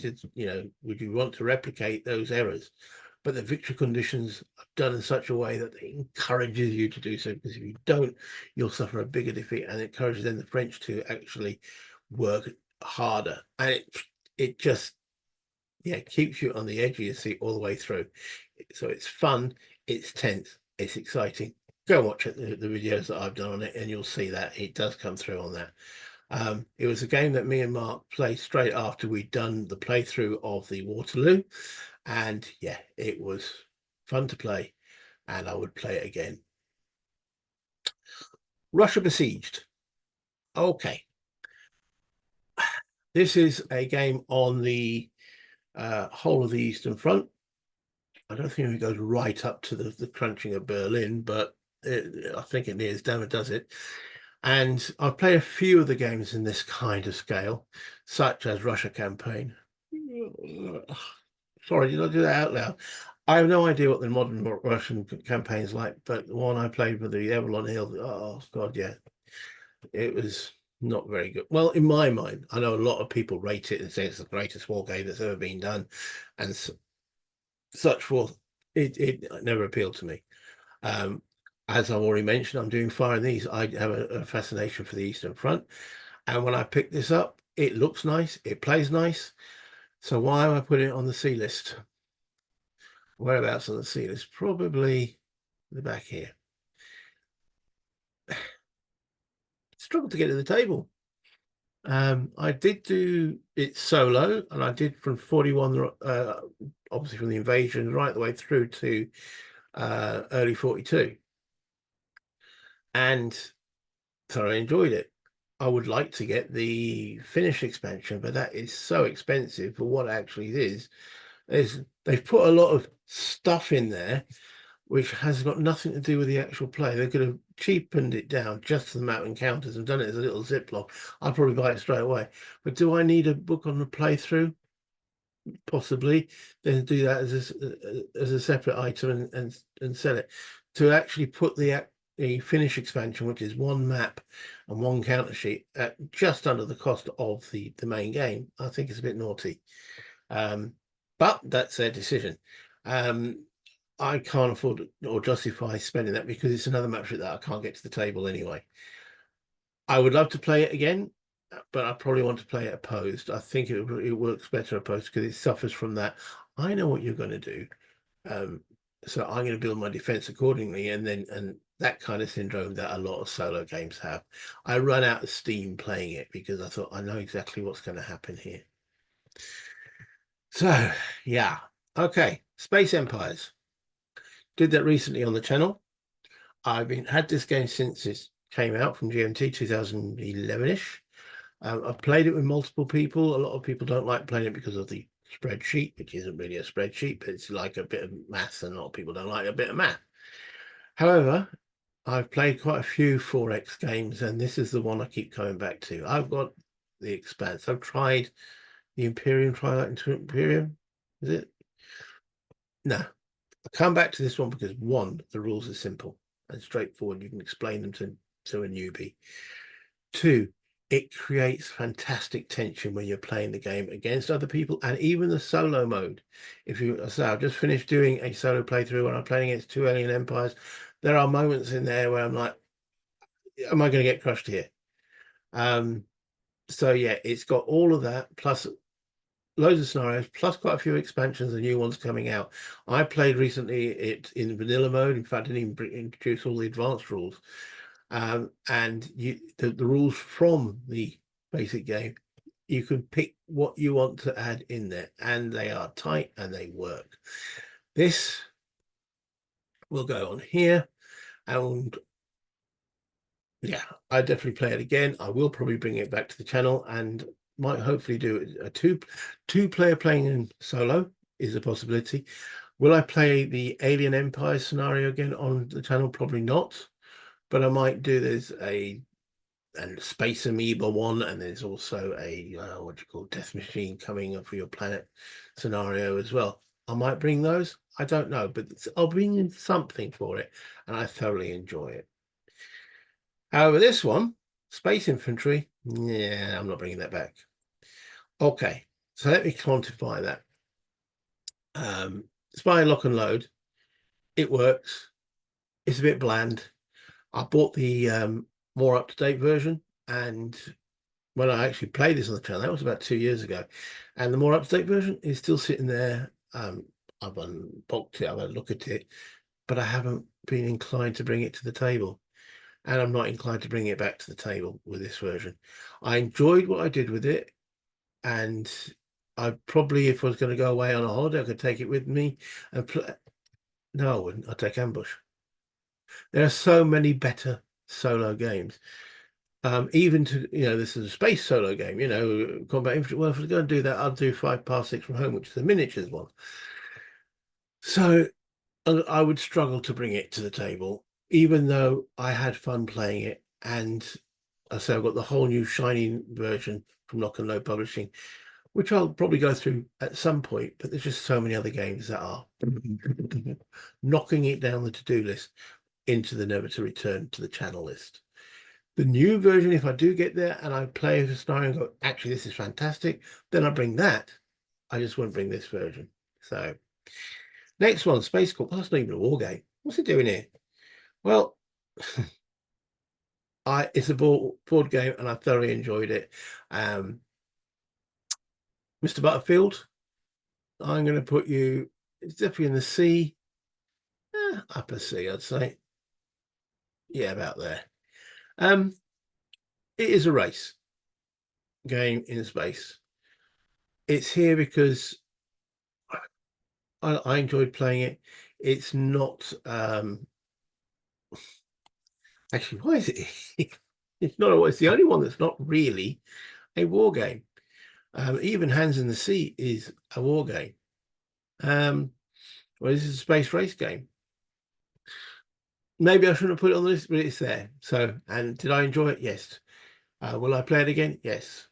would you want to replicate those errors? But the victory conditions are done in such a way that it encourages you to do so, because if you don't, you'll suffer a bigger defeat, and it encourages then the French to actually work harder. And it just, yeah, keeps you on the edge of your seat all the way through. So it's fun, it's tense, it's exciting. Go and watch the videos that I've done on it, and you'll see that it does come through on that. It was a game that me and Mark played straight after we'd done the playthrough of the Waterloo, and yeah, it was fun to play, and I would play it again. Russia Besieged. Okay, this is a game on the whole of the Eastern Front. I don't think it goes right up to the crunching of Berlin, but I think it nears down, it does it. And I've played a few of the games in this kind of scale, such as Russia Campaign. Sorry, did I do that out loud? I have no idea what the modern Russian campaign is like, but the one I played with the Avalon Hill, oh God, yeah, it was not very good. Well, in my mind, I know a lot of people rate it and say it's the greatest war game that's ever been done, and such forth. It never appealed to me. As I've already mentioned, I'm doing Fire and These. I have a fascination for the Eastern Front, and when I picked this up, it looks nice, it plays nice. So why am I putting it on the C list? Whereabouts on the C list? Probably the back here. Struggled to get to the table. I did do it solo, and I did from 41, obviously from the invasion right the way through to early 42. And so I enjoyed it. I would like to get the Finnish expansion, but that is so expensive for what it actually is. They've put a lot of stuff in there which has got nothing to do with the actual play. They could have cheapened it down just to the map encounters and done it as a little ziploc. I'd probably buy it straight away. But do I need a book on the playthrough? Possibly. Then do that as a separate item and sell it. To actually put the Finnish expansion, which is one map and one counter sheet, at just under the cost of the main game, I think it's a bit naughty. But that's their decision. I can't afford or justify spending that, because it's another map sheet that I can't get to the table anyway. I would love to play it again, but I probably want to play it opposed. I think it works better opposed, because it suffers from that. I know what you're going to do. So I'm going to build my defense accordingly, and that kind of syndrome that a lot of solo games have. I run out of steam playing it because I thought I know exactly what's going to happen here. So yeah, okay. Space Empires. Did that recently on the channel. I've had this game since it came out from GMT 2011-ish. I've played it with multiple people. A lot of people don't like playing it because of the spreadsheet, which isn't really a spreadsheet, but it's like a bit of maths, and a lot of people don't like a bit of math. However, I've played quite a few 4X games, and this is the one I keep coming back to. I've got the Expanse. I've tried the Imperium, Twilight into Imperium. Is it? No. I come back to this one because, one, the rules are simple and straightforward. You can explain them to a newbie. Two, it creates fantastic tension when you're playing the game against other people, and even the solo mode. If you say, I've just finished doing a solo playthrough when I'm playing against 2 alien empires, there are moments in there where I'm like, am I going to get crushed here? So yeah, it's got all of that, plus loads of scenarios, plus quite a few expansions and new ones coming out. I played recently it in vanilla mode. In fact, I didn't even introduce all the advanced rules. And the rules from the basic game, you can pick what you want to add in there, and they are tight and they work. This will go on here, and yeah, I definitely play it again. I will probably bring it back to the channel, and might hopefully do a two-player playing in solo is a possibility. Will I play the Alien Empire scenario again on the channel? Probably not, but I might do. There's a Space Amoeba one, and there's also a what you call Death Machine coming up for your planet scenario as well. I might bring those. I don't know, but I'll bring in something for it, and I thoroughly enjoy it. However, this one, Space Infantry, yeah, I'm not bringing that back. Okay, so let me quantify that. Spy Lock and Load, it works. It's a bit bland. I bought the more up-to-date version, and when I actually played this on the channel, that was about 2 years ago, and the more up-to-date version is still sitting there. I've unboxed it, I've had a look at it, but I haven't been inclined to bring it to the table. And I'm not inclined to bring it back to the table with this version. I enjoyed what I did with it, and I probably, if I was going to go away on a holiday, I could take it with me and play. No, I wouldn't. I'd take Ambush. There are so many better solo games. Even to, this is a space solo game, Combat Infantry. Well, if I was going to do that, I'd do 5 Past 6 from Home, which is the miniatures one. So I would struggle to bring it to the table, even though I had fun playing it. And I say I've got the whole new shiny version from Lock and Load Publishing, which I'll probably go through at some point, but there's just so many other games that are knocking it down the to-do list into the never to return to the channel list. The new version, if I do get there and I play a scenario and go, actually, this is fantastic, then I bring that. I just won't bring this version. So next one, Space Corp. Well, that's not even a war game. What's it doing here? Well, it's a board game, and I thoroughly enjoyed it. Mr. Butterfield, I'm going to put you, it's definitely in the C, upper C, I'd say. Yeah, about there. It is a race game in space. It's here because I enjoyed playing it. It's not actually, why is it? It's not always the only one that's not really a war game. Even Hands in the Sea is a war game. Well, this is a space race game. Maybe I shouldn't have put it on the list, but it's there. So, and did I enjoy it? Yes. Will I play it again? Yes.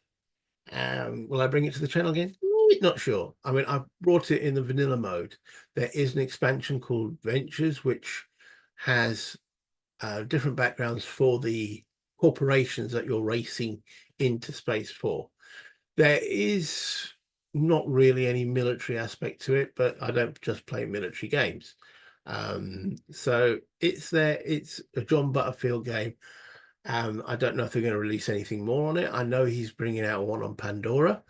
Will I bring it to the channel again? Not sure. I mean, I brought it in the vanilla mode. There is an expansion called Ventures, which has different backgrounds for the corporations that you're racing into space for. There is not really any military aspect to it, but I don't just play military games. So it's there. It's a John Butterfield game. I don't know if they're going to release anything more on it. I know he's bringing out one on Pandora.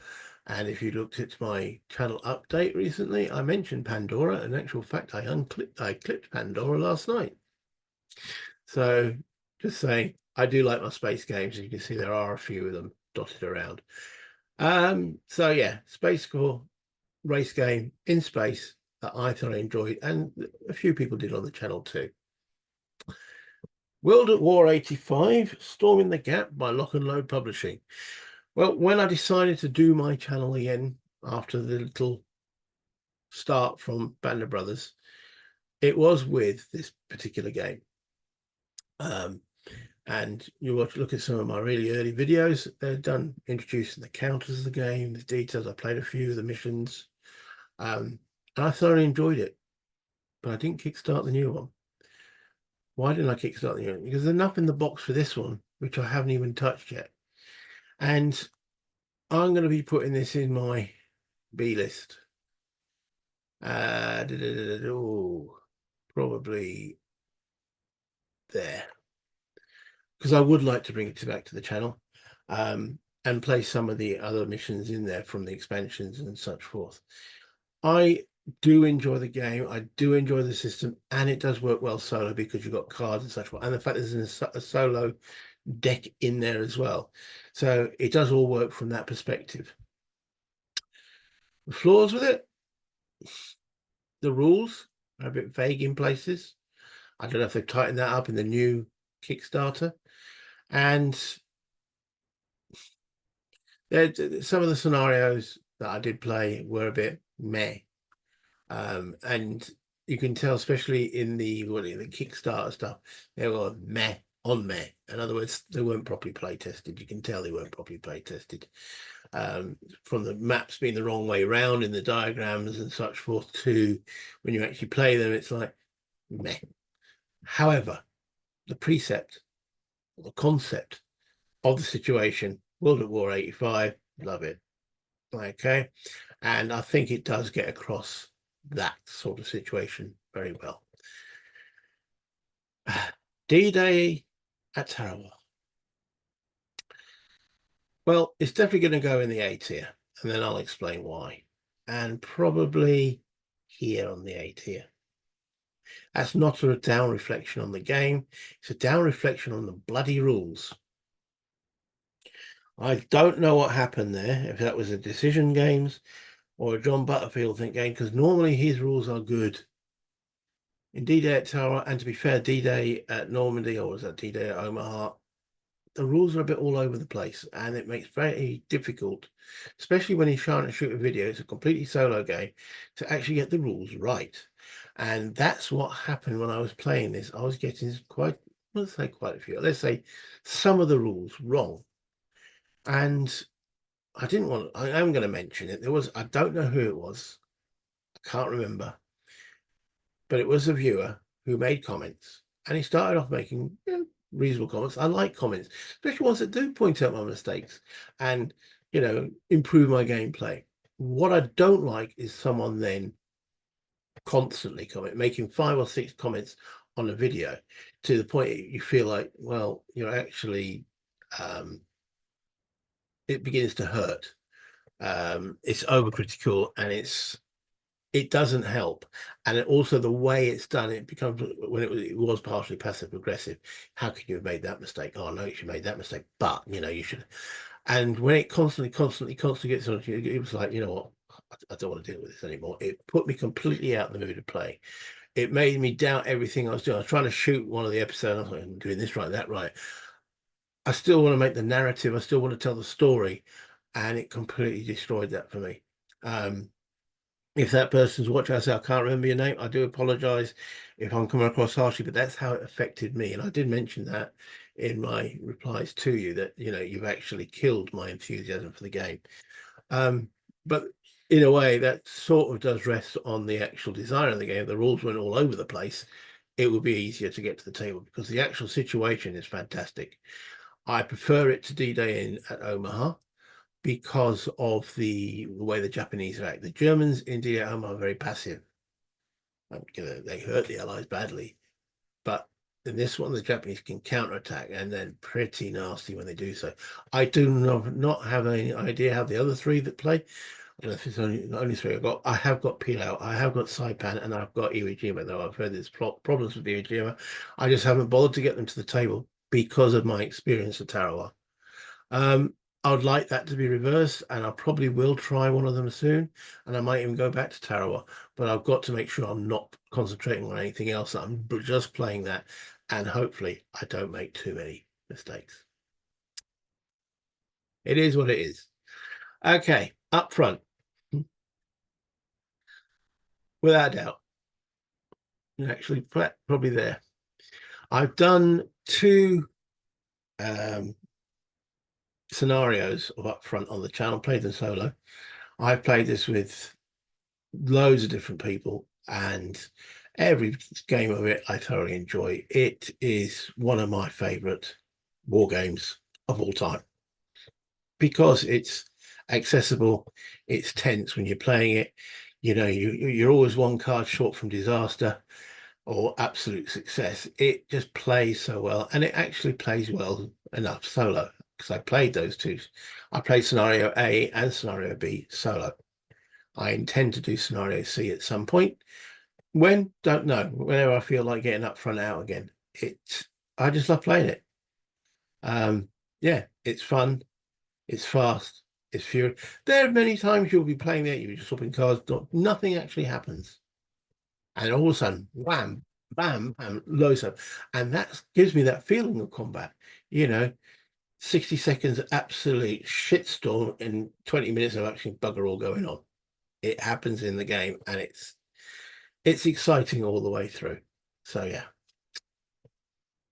And if you looked at my channel update recently, I mentioned Pandora. In actual fact, I clipped Pandora last night. So just saying, I do like my space games. You can see there are a few of them dotted around. So yeah, Space Corps race game in space that I thoroughly enjoyed, and a few people did on the channel too. World at War 85, Storming the Gap by Lock and Load Publishing. Well, when I decided to do my channel again after the little start from Band of Brothers, it was with this particular game. And you want to look at some of my really early videos. They're done introducing the counters of the game, the details. I played a few of the missions, and I thoroughly enjoyed it. But I didn't kickstart the new one. Why didn't I kickstart the new one? Because there's enough in the box for this one, which I haven't even touched yet. And I'm going to be putting this in my B list. Probably there, because I would like to bring it back to the channel, and play some of the other missions in there from the expansions and such forth. I do enjoy the game. I do enjoy the system, and it does work well solo because you've got cards and such forth. And the fact there's a solo deck in there as well. So it does all work from that perspective. The flaws with it, the rules are a bit vague in places. I don't know if they've tightened that up in the new Kickstarter. And some of the scenarios that I did play were a bit meh. And you can tell, especially in the Kickstarter stuff, they were meh on meh. In other words, they weren't properly play tested. You can tell they weren't properly play tested. From the maps being the wrong way around in the diagrams and such forth, to when you actually play them, it's like meh. However, the precept, the concept of the situation, World at War 85, love it. Okay. And I think it does get across that sort of situation very well. D-Day at Tarawa. Well, it's definitely going to go in the A tier, and then I'll explain why. And probably here on the A tier. That's not a down reflection on the game. It's a down reflection on the bloody rules. I don't know what happened there, if that was a Decision Games or a John Butterfield game, because normally his rules are good. In D-Day at Tara, and to be fair, D-Day at Normandy, or was that D-Day at Omaha, the rules are a bit all over the place, and it makes it very difficult, especially when he's trying to shoot a video. It's a completely solo game, to actually get the rules right. And that's what happened when I was playing this. I was getting quite, let's say quite a few, let's say some of the rules wrong. And I didn't want, I am going to mention it. There was, I don't know who it was. I can't remember. But it was a viewer who made comments, and he started off making reasonable comments. I like comments, especially ones that do point out my mistakes and improve my gameplay. What I don't like is someone then constantly making 5 or 6 comments on a video to the point you feel like, well, you're actually it begins to hurt. It's overcritical, and it doesn't help. And also the way it's done, it becomes, when it was partially passive aggressive. How can you have made that mistake? Oh no, you made that mistake, but you should. And when it constantly gets on you, it was like, you know what, I don't want to deal with this anymore. It put me completely out of the mood to play. It made me doubt everything I was doing. I was trying to shoot one of the episodes. I was like, I'm doing this right, that right. I still want to make the narrative. I still want to tell the story, and it completely destroyed that for me. If that person's watching, I say I can't remember your name. I do apologize if I'm coming across harshly, but that's how it affected me. And I did mention that in my replies to you, that you've actually killed my enthusiasm for the game. But in a way, that sort of does rest on the actual design of the game. The rules went all over the place. It would be easier to get to the table because the actual situation is fantastic. I prefer it to D-Day in at Omaha, because of the way the Japanese act. The Germans in Omaha are very passive. They hurt the Allies badly, but in this one, the Japanese can counterattack, and then pretty nasty when they do so. I do not have any idea how the other 3 that play. I don't know if it's only 3 I've got. I have got Pillau, I have got Saipan, and I've got Iwo, though I've heard there's problems with Iwo. I just haven't bothered to get them to the table because of my experience at Tarawa. I would like that to be reversed, and I probably will try one of them soon, and I might even go back to Tarawa, but I've got to make sure I'm not concentrating on anything else. I'm just playing that, and hopefully I don't make too many mistakes. It is what it is. Okay, up front, without a doubt, you're actually probably there. I've done two scenarios of up front on the channel, played them solo. I've played this with loads of different people, and every game of it I thoroughly enjoy. It is one of my favorite war games of all time because it's accessible, it's tense when you're playing it. You know, you're always one card short from disaster or absolute success. It just plays so well, and it actually plays well enough solo because I played those two. I played scenario A and scenario B solo. I intend to do scenario C at some point. When? Don't know. Whenever I feel like getting up front out again. I just love playing it. Yeah, it's fun, it's fast, it's furious. There are many times you'll be playing it, you're just swapping cards, nothing actually happens. And all of a sudden, wham, bam, bam, loads of, and that gives me that feeling of combat. You know, 60 seconds absolute shitstorm and 20 minutes of actually bugger all going on. It happens in the game, and it's exciting all the way through. So yeah,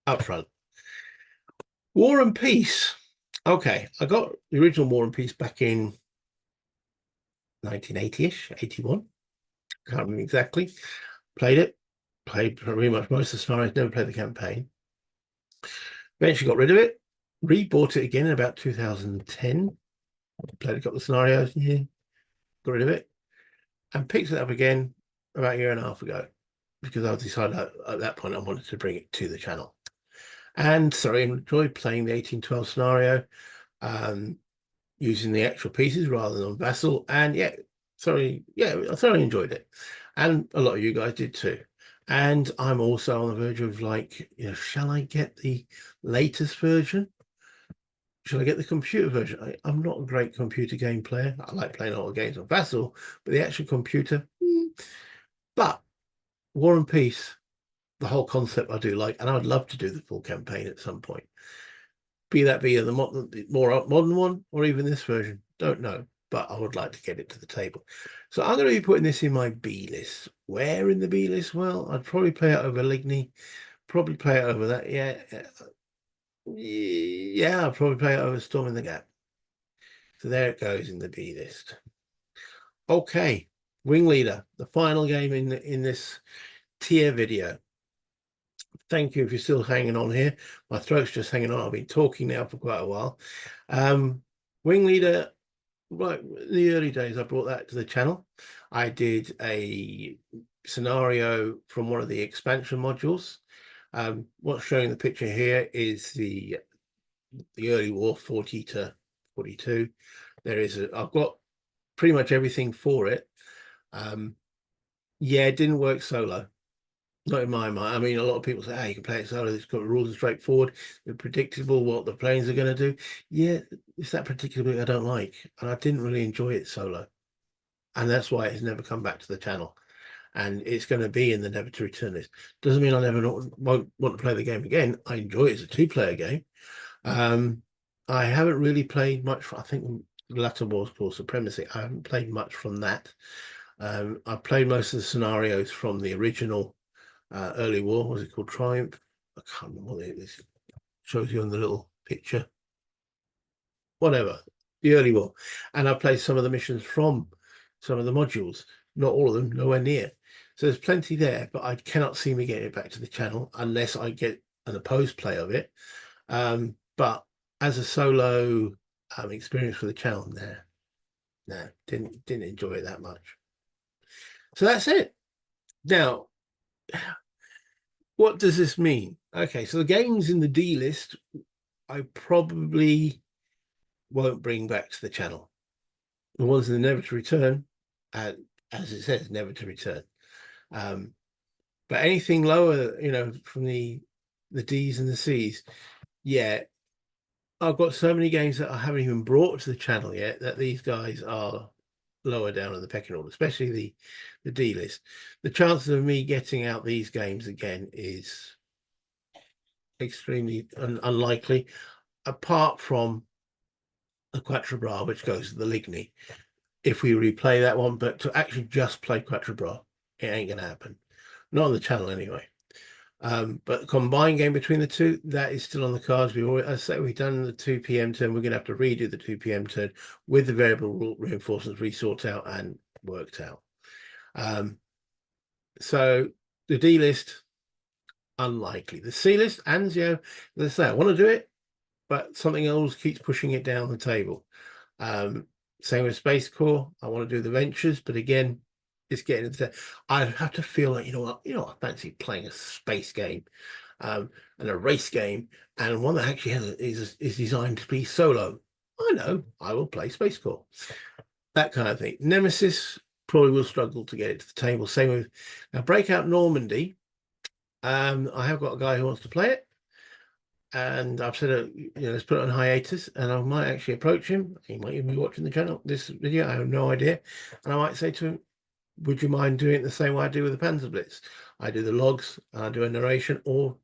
up front. War and Peace. Okay, I got the original War and Peace back in 1980-ish, 81. Can't remember exactly. Played it, played pretty much most of the scenarios, never played the campaign. Eventually got rid of it, rebought it again in about 2010. Played a couple of scenarios, yeah, got rid of it, and picked it up again about a year and a half ago because I decided at that point I wanted to bring it to the channel. And so I enjoyed playing the 1812 scenario, using the actual pieces rather than on Vassal. And yeah, I thoroughly enjoyed it. And a lot of you guys did too. And I'm also on the verge of like, shall I get the latest version? Should I get the computer version? I'm not a great computer game player. I like playing a lot of games on Vassal, but the actual computer, But War and Peace, the whole concept I do like, and I'd love to do the full campaign at some point. Be the more modern one or even this version, don't know, but I would like to get it to the table. So I'm going to be putting this in my B list. Where in the B list? Well, I'd probably play it over Ligny, probably play it over that. Yeah, I'll probably play it over Storming the Gap. So there it goes in the B list. Okay, Wing Leader, the final game in this tier video. Thank you if you're still hanging on here. My throat's just hanging on. I've been talking now for quite a while. Wing Leader, right, in the early days, I brought that to the channel. I did a scenario from one of the expansion modules. What's showing the picture here is the early war 40 to 42. I've got pretty much everything for it. Yeah, it didn't work solo. Not in my mind. I mean, a lot of people say, "Hey, you can play it solo. It's got rules are straightforward. They're predictable. What the planes are going to do." Yeah, it's that particular bit I don't like, and I didn't really enjoy it solo, and that's why it's never come back to the channel. And it's going to be in the never to return list. Doesn't mean I never won't want to play the game again. I enjoy it as a two-player game. I haven't really played much. I think the latter was called Supremacy. I haven't played much from that. I've played most of the scenarios from the original early war. Was it called Triumph? I can't remember what it is. Shows you on the little picture. Whatever, the early war. And I played some of the missions from some of the modules. Not all of them, nowhere near. So there's plenty there, but I cannot see me getting it back to the channel unless I get an opposed play of it. But as a solo experience for the channel, no, didn't enjoy it that much. So that's it. Now, what does this mean? Okay, so the games in the D list, I probably won't bring back to the channel. The ones in the never to return, as it says, never to return. But anything lower, from the D's and the C's, yeah, I've got so many games that I haven't even brought to the channel yet that these guys are lower down in the pecking order, especially the D list. The chances of me getting out these games again is extremely unlikely, apart from a Quatre Bras, which goes to the Ligny, if we replay that one. But to actually just play Quatre Bras, it ain't gonna happen. Not on the channel anyway. But the combined game between the two, that is still on the cards. As I say, we've done the 2 p.m. turn. We're going to have to redo the 2 p.m. turn with the variable rule reinforcements resort out and worked out. So the D list, unlikely. The C list, Anzio, as I say, I want to do it, but something else keeps pushing it down the table. Same with Space Corps. I want to do the Ventures, but again, it's getting into. I have to feel like, you know what, I fancy playing a space game, and a race game, and one that actually is designed to be solo. I know I will play Space Corps, that kind of thing. Nemesis probably will struggle to get it to the table. Same with now Breakout Normandy. I have got a guy who wants to play it, and I've said, let's put it on hiatus, and I might actually approach him. He might even be watching the channel, this video. I have no idea, and I might say to him, would you mind doing it the same way I do with the Panzer Blitz? I do the logs, and I do a narration, or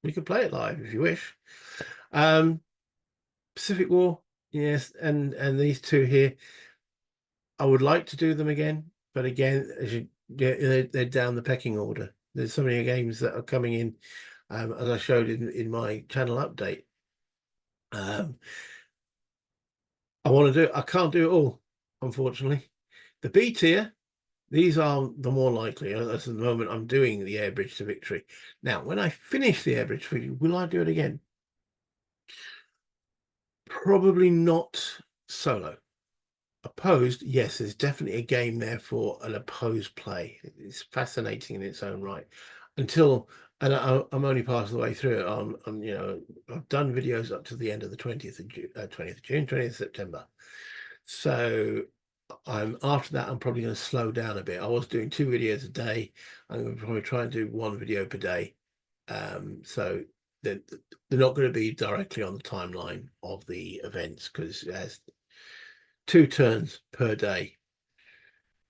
we could play it live if you wish. Pacific War, yes, and these two here, I would like to do them again, but again, they're down the pecking order. There's so many games that are coming in, as I showed in my channel update. I want to do. I can't do it all, unfortunately. The B tier. These are the more likely. At the moment, I'm doing the Air Bridge to Victory. Now, when I finish the Air Bridge to Victory, will I do it again? Probably not solo. Opposed, yes, there's definitely a game there for an opposed play. It's fascinating in its own right. And I'm only part of the way through it. I've done videos up to the end of the 20th of June, 20th of September. So after that, I'm probably going to slow down a bit. I was doing 2 videos a day. I'm going to probably try and do 1 video per day. So they're not going to be directly on the timeline of the events, because it has 2 turns per day.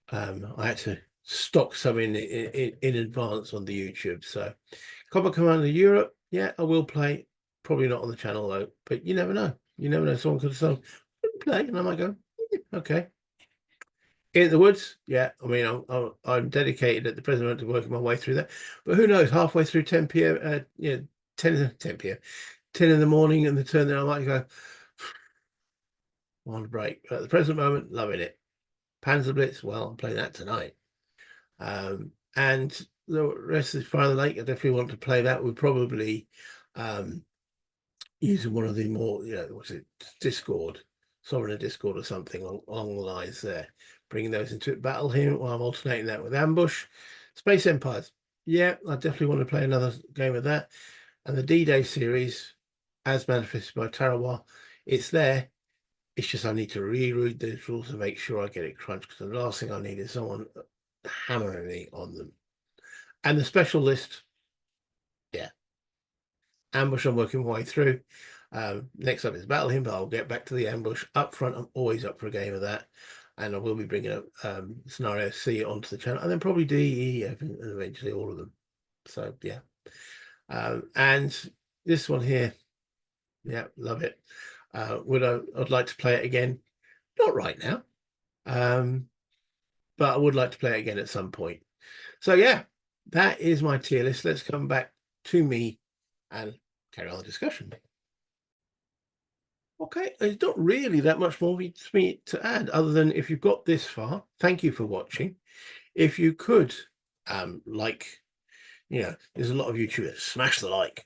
I had to stock some in advance on the YouTube. So Combat Commander Europe, yeah, I will play. Probably not on the channel though, but you never know. You never know. Someone could have play, and I might go, okay. In the Woods, yeah. I mean, I'm dedicated at the present moment to working my way through that. But who knows? Halfway through 10 p.m., 10 p.m., 10 in the morning, and the turn there, I might go on a break. But at the present moment, loving it. Panzer Blitz, well, I'm playing that tonight. And the rest of Fire the Lake, I definitely want to play that. We're probably using one of the more, what's it, Discord, Sovereign Discord or something along the lines there. Bringing those into it. Battle here, while I'm alternating that with Ambush. Space Empires. Yeah, I definitely want to play another game of that. And the D-Day series, as manifested by Tarawa, it's there. It's just I need to reread those rules to make sure I get it crunched, because the last thing I need is someone hammering me on them. And the special list, yeah. Ambush, I'm working my way through. Next up is Battle Hymn, but I'll get back to the Ambush. Up front, I'm always up for a game of that. And I will be bringing up Scenario C onto the channel, and then probably D, E, F, and eventually all of them. So, yeah. And this one here, yeah, love it. I'd like to play it again. Not right now. But I would like to play it again at some point. So, yeah, that is my tier list. Let's come back to me and carry on the discussion. Okay, there's not really that much more for me to add, other than if you've got this far, thank you for watching. If you could, there's a lot of YouTubers, smash the like.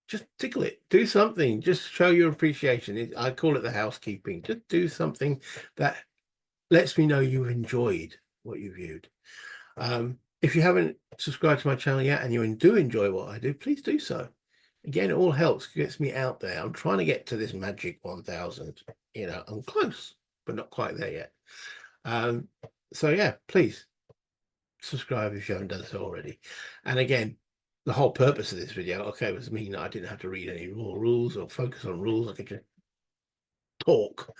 Just tickle it, do something, just show your appreciation. I call it the housekeeping. Just do something that lets me know you've enjoyed what you viewed. If you haven't subscribed to my channel yet and you do enjoy what I do, please do so. Again, it all helps, gets me out there. I'm trying to get to this magic 1,000. I'm close, but not quite there yet. So yeah, please subscribe if you haven't done so already. And again, the whole purpose of this video, okay, was mean I didn't have to read any more rules or focus on rules. I could just talk.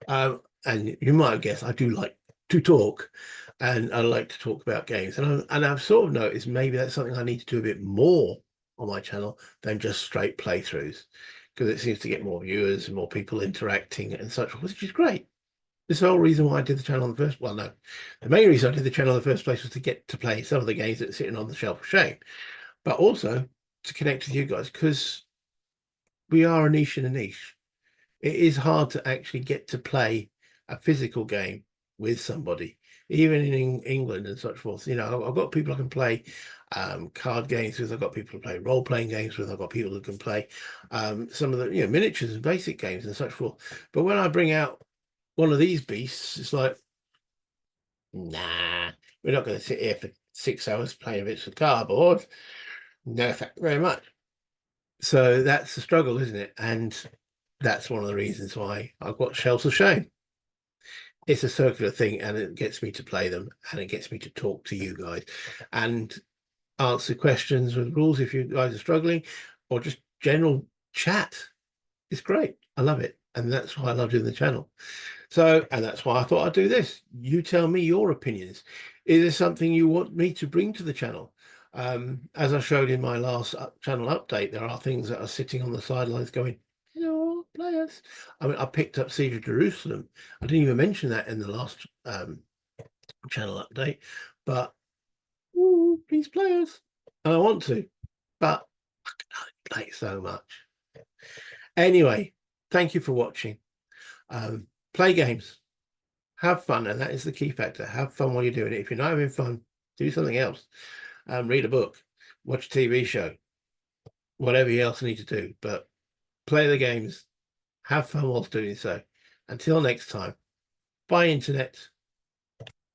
And you might have guessed I do like to talk, and I like to talk about games. And I've sort of noticed maybe that's something I need to do a bit more on my channel than just straight playthroughs. because it seems to get more viewers and more people interacting and such, which is great. This is the whole reason why I did the channel in the first. Well, no, the main reason I did the channel in the first place was to get to play some of the games that are sitting on the shelf of shame, but also to connect with you guys, because we are a niche in a niche. It is hard to actually get to play a physical game with somebody, even in England and such forth. You know, I've got people I can play card games with. I've got people to play role-playing games with. I've got people who can play some of the miniatures and basic games and such forth. But when I bring out one of these beasts, it's like, nah, we're not going to sit here for 6 hours playing bits of cardboard. No, thank you very much. So that's the struggle, isn't it? And that's one of the reasons why I've got Shelves of Shame. It's a circular thing, and it gets me to play them, and it gets me to talk to you guys and answer questions with rules if you guys are struggling, or just general chat. It's great. I love it. And that's why I love doing the channel. So, and that's why I thought I'd do this. You tell me your opinions. Is there something you want me to bring to the channel? As I showed in my last channel update, there are things that are sitting on the sidelines going, players. I mean, I picked up Siege of Jerusalem. I didn't even mention that in the last channel update, but please, players. And I want to, but I can only play it so much. Anyway, thank you for watching. Play games, have fun, and that is the key factor. Have fun while you're doing it. If you're not having fun, do something else. Read a book, watch a TV show, whatever else you need to do, but play the games, have fun whilst doing so. Until next time, bye, internet.